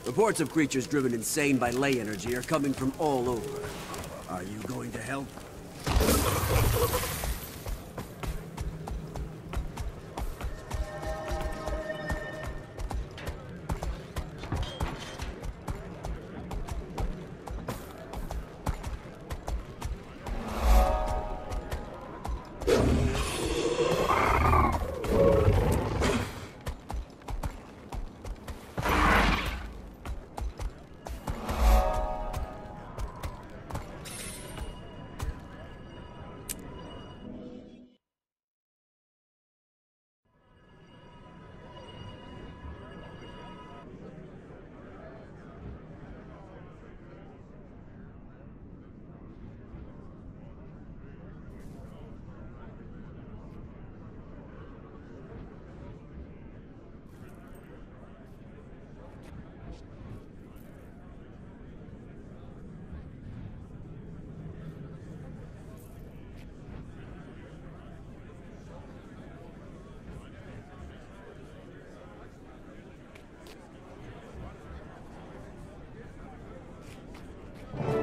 Reports of creatures driven insane by ley energy are coming from all over. Are you going to help?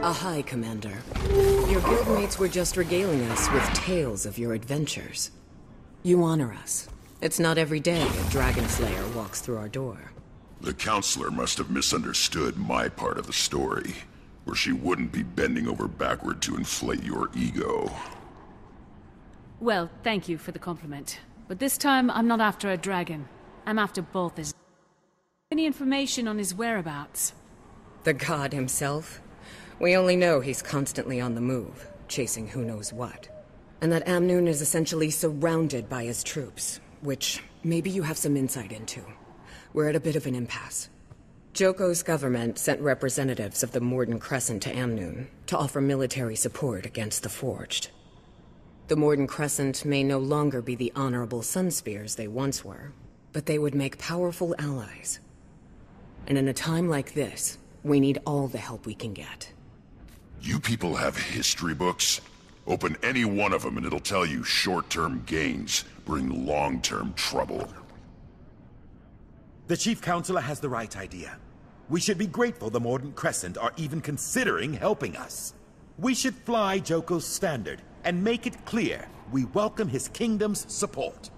Ahai, Commander. Your guildmates were just regaling us with tales of your adventures. You honor us. It's not every day a Dragon Slayer walks through our door. The Counselor must have misunderstood my part of the story, or she wouldn't be bending over backward to inflate your ego. Well, thank you for the compliment. But this time, I'm not after a dragon. I'm after Balthazar. Any information on his whereabouts? The god himself? We only know he's constantly on the move, chasing who knows what. And that Amnoon is essentially surrounded by his troops, which maybe you have some insight into. We're at a bit of an impasse. Joko's government sent representatives of the Morden Crescent to Amnoon to offer military support against the Forged. The Morden Crescent may no longer be the honorable Sunspears they once were, but they would make powerful allies. And in a time like this, we need all the help we can get. You people have history books? Open any one of them and it'll tell you short-term gains bring long-term trouble. The Chief Counselor has the right idea. We should be grateful the Morden Crescent are even considering helping us. We should fly Joko's standard and make it clear we welcome his kingdom's support.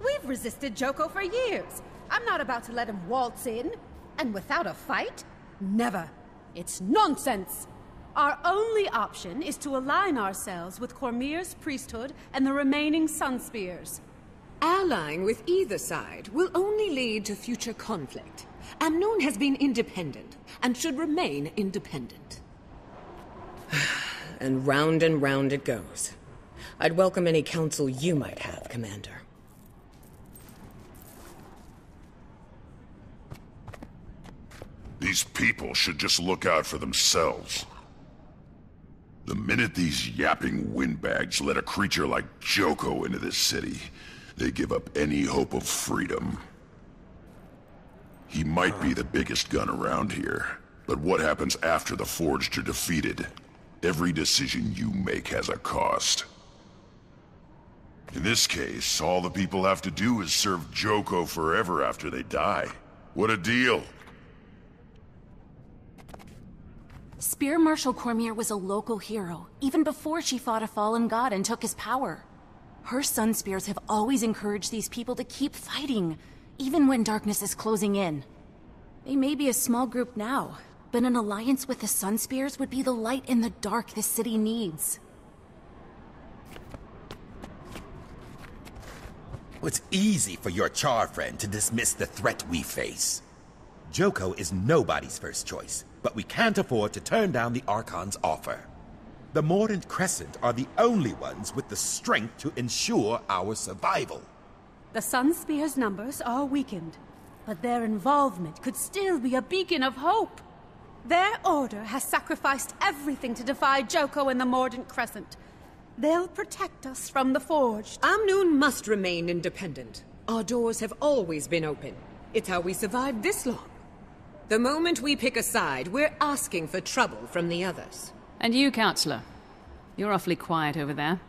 We've resisted Joko for years. I'm not about to let him waltz in. And without a fight? Never. It's nonsense. Our only option is to align ourselves with Cormyr's priesthood and the remaining Sunspears. Allying with either side will only lead to future conflict. Amnoon has been independent, and should remain independent. And round it goes. I'd welcome any counsel you might have, Commander. These people should just look out for themselves. The minute these yapping windbags let a creature like Joko into this city, they give up any hope of freedom. He might be the biggest gun around here, but what happens after the Forged are defeated? Every decision you make has a cost. In this case, all the people have to do is serve Joko forever after they die. What a deal! Spear Marshal Cormyr was a local hero, even before she fought a fallen god and took his power. Her Sunspears have always encouraged these people to keep fighting, even when darkness is closing in. They may be a small group now, but an alliance with the Sunspears would be the light in the dark this city needs. It's easy for your Char friend to dismiss the threat we face. Joko is nobody's first choice, but we can't afford to turn down the Archon's offer. The Morden Crescent are the only ones with the strength to ensure our survival. The Sunspears' numbers are weakened, but their involvement could still be a beacon of hope. Their order has sacrificed everything to defy Joko and the Morden Crescent. They'll protect us from the Forged. Amnoon must remain independent. Our doors have always been open. It's how we survived this long. The moment we pick a side, we're asking for trouble from the others. And you, Counselor? You're awfully quiet over there.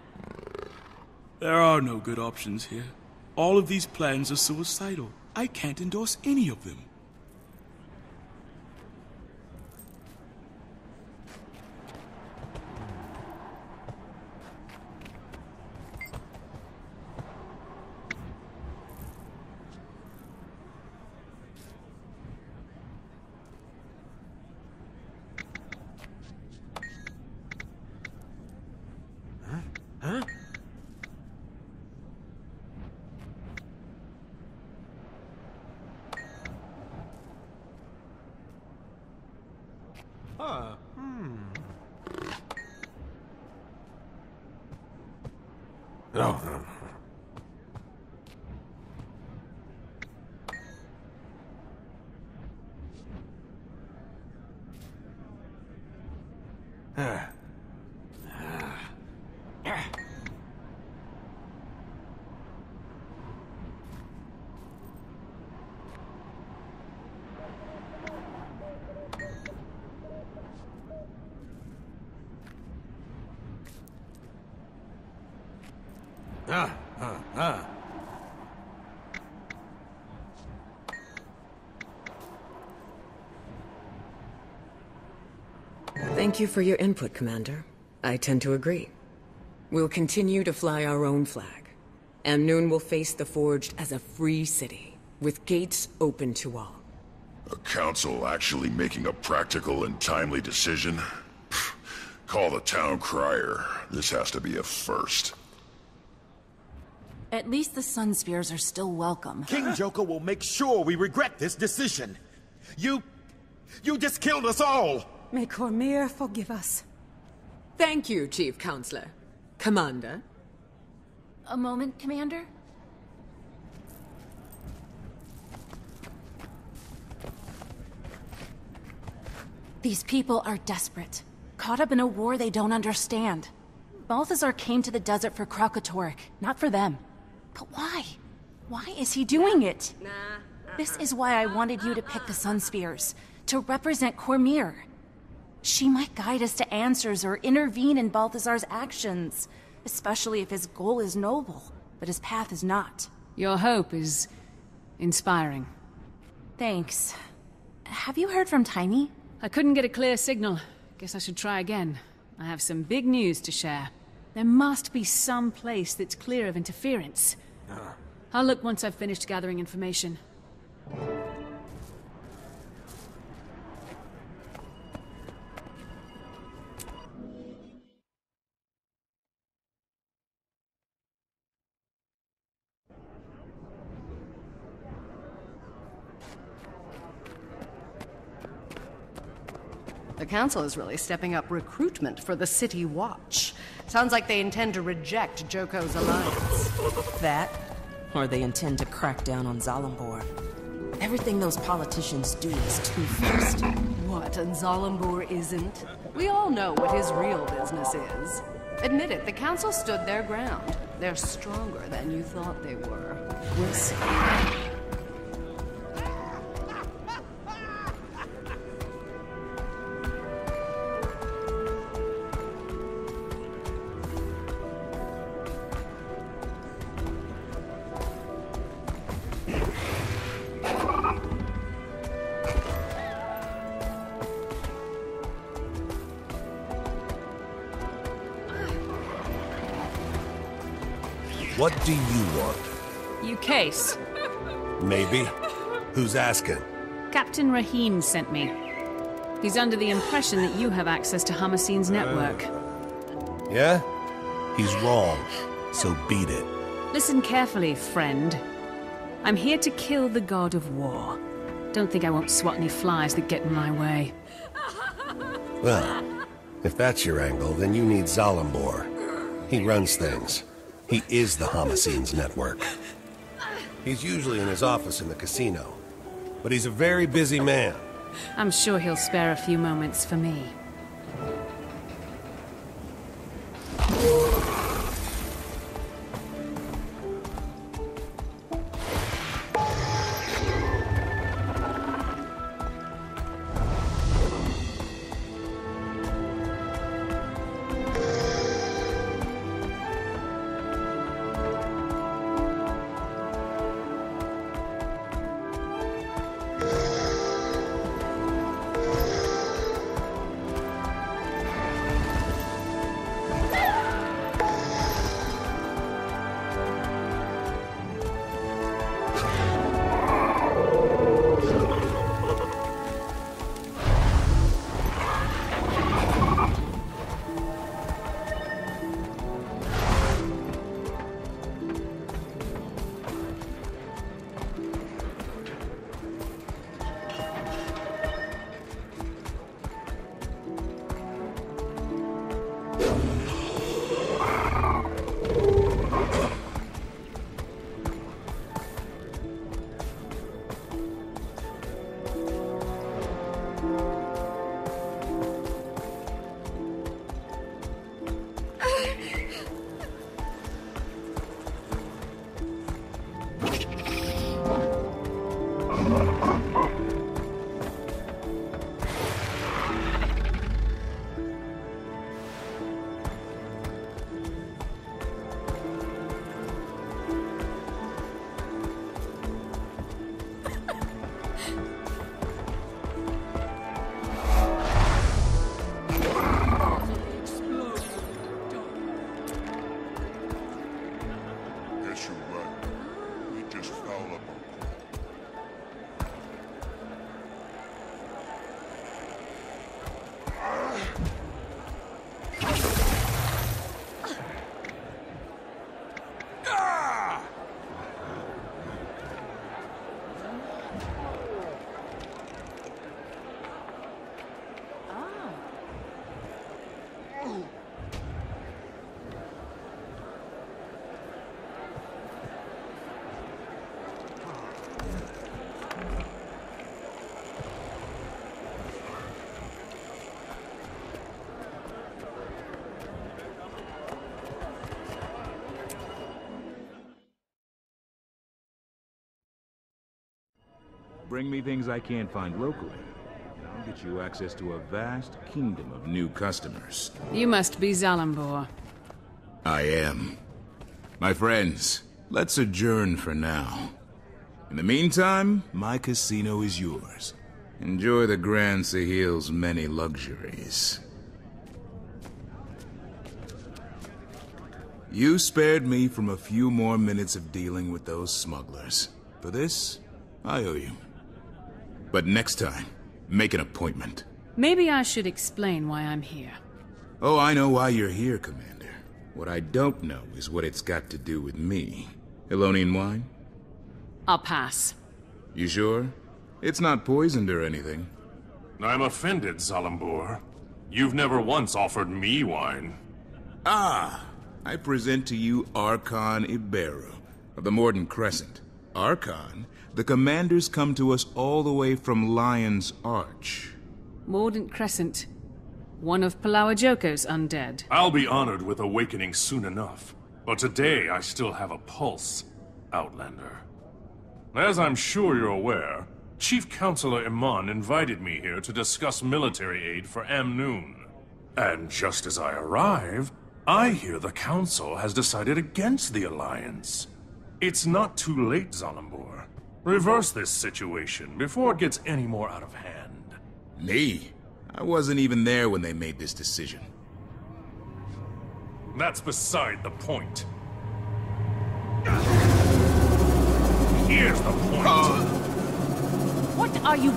There are no good options here. All of these plans are suicidal. I can't endorse any of them. Huh? Huh. No. Thank you for your input, Commander. I tend to agree. We'll continue to fly our own flag. Amnoon will face the Forged as a free city, with gates open to all. A council actually making a practical and timely decision? Call the town crier. This has to be a first. At least the Sun Spheres are still welcome. King Joko will make sure we regret this decision. You just killed us all! May Cormyr forgive us. Thank you, Chief Counselor. Commander? A moment, Commander? These people are desperate. Caught up in a war they don't understand. Balthazar came to the desert for Kralkatorrik, not for them. But why? Why is he doing it? This is why I wanted you to pick the Sun Spheres, to represent Cormyr. She might guide us to answers or intervene in Balthazar's actions, especially if his goal is noble, but his path is not. Your hope is inspiring. Thanks. Have you heard from Tiny? I couldn't get a clear signal. Guess I should try again. I have some big news to share. There must be some place that's clear of interference. I'll look once I've finished gathering information. The Council is really stepping up recruitment for the City Watch. Sounds like they intend to reject Joko's alliance. That, or they intend to crack down on Zalambor. Everything those politicians do is too fast. What, and Zalambor isn't? We all know what his real business is. Admit it, the Council stood their ground. They're stronger than you thought they were. We'll see. What do you want? Ukase. Maybe. Who's asking? Captain Rahim sent me. He's under the impression that you have access to Hamaseen's network. Yeah? He's wrong. So beat it. Listen carefully, friend. I'm here to kill the god of war. Don't think I won't swat any flies that get in my way. Well, if that's your angle, then you need Zalambor. He runs things. He is the Hamaseen's network. He's usually in his office in the casino. But he's a very busy man. I'm sure he'll spare a few moments for me. bring me things I can't find locally. I'll get you access to a vast kingdom of new customers. You must be Zalambor. I am. My friends, let's adjourn for now. In the meantime, my casino is yours. Enjoy the Grand Sahil's many luxuries. You spared me from a few more minutes of dealing with those smugglers. For this, I owe you. But next time, make an appointment. Maybe I should explain why I'm here. Oh, I know why you're here, Commander. What I don't know is what it's got to do with me. Elonian wine? I'll pass. You sure? It's not poisoned or anything. I'm offended, Zalambor. You've never once offered me wine. Ah! I present to you Archon Iberu of the Mordant Crescent. Archon, the commanders come to us all the way from Lion's Arch. Mordant Crescent. One of Palawa Joko's undead. I'll be honored with awakening soon enough. But today I still have a pulse, Outlander. As I'm sure you're aware, Chief Counselor Iman invited me here to discuss military aid for Amnoon. And just as I arrive, I hear the Council has decided against the Alliance. It's not too late, Zalambor. Reverse this situation before it gets any more out of hand. Me? I wasn't even there when they made this decision. That's beside the point. Here's the point. What are you...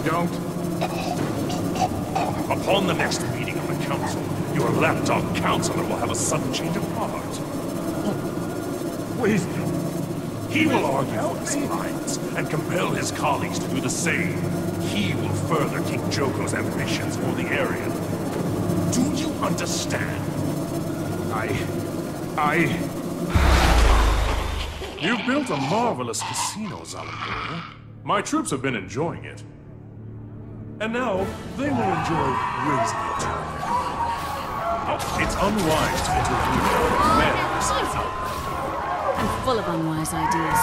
Don't. Upon the next meeting of the Council, your lapdog counselor will have a sudden change of heart. Please. He will argue for his alliance and compel his colleagues to do the same. He will further King Joko's ambitions for the area. Do you understand? You've built a marvelous casino, Zalambor. My troops have been enjoying it. And now, they will enjoy raising it. Oh, it's unwise to intervene. I'm full of unwise ideas.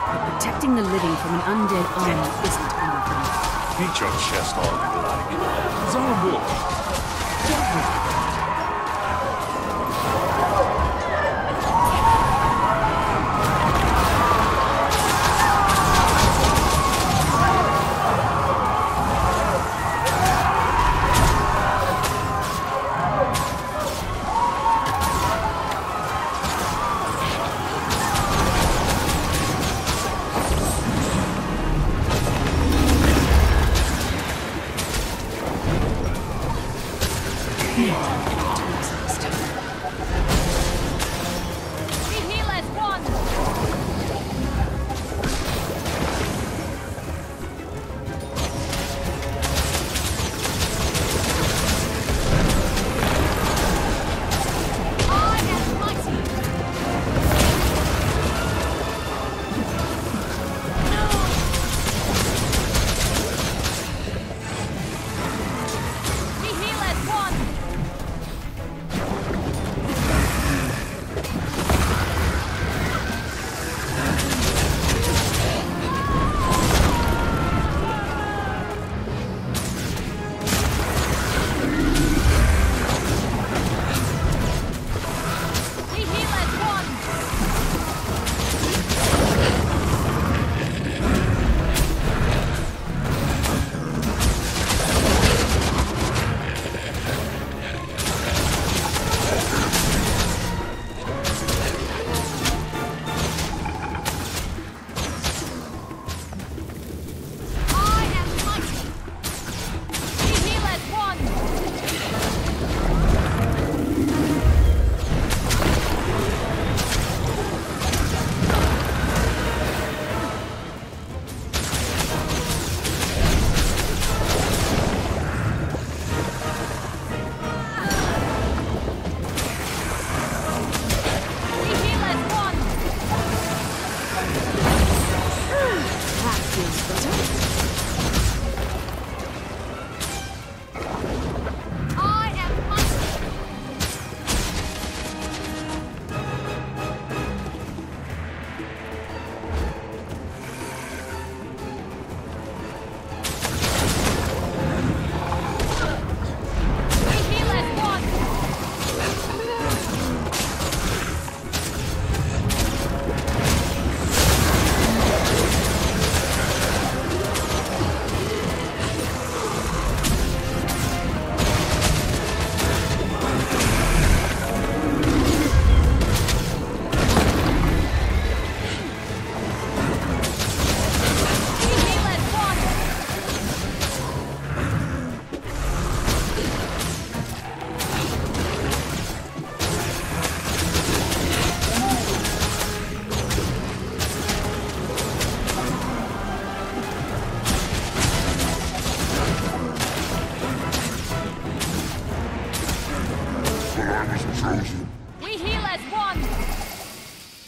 But protecting the living from an undead army isn't one of them. Beat your chest all you like. Zalambor, don't move. Yeah.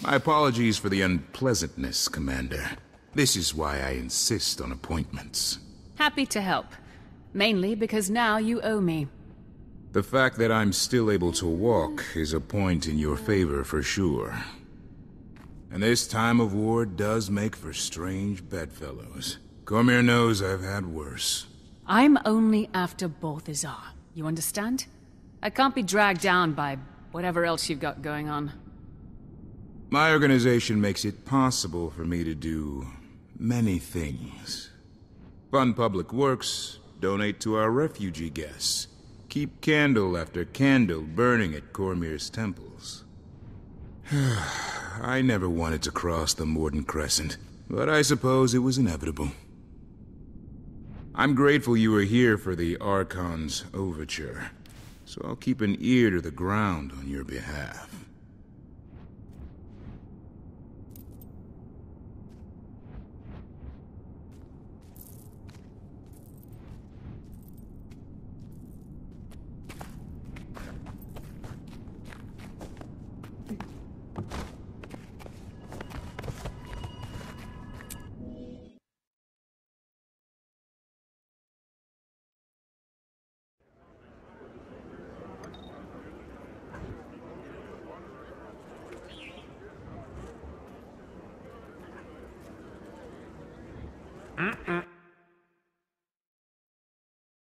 My apologies for the unpleasantness, Commander. This is why I insist on appointments. Happy to help. Mainly because now you owe me. The fact that I'm still able to walk is a point in your favor for sure. And this time of war does make for strange bedfellows. Cormyr knows I've had worse. I'm only after Balthazar. You understand? I can't be dragged down by whatever else you've got going on. My organization makes it possible for me to do many things. Fund public works, donate to our refugee guests, keep candle after candle burning at Cormyr's temples. I never wanted to cross the Mordant Crescent, but I suppose it was inevitable. I'm grateful you were here for the Archon's overture, so I'll keep an ear to the ground on your behalf.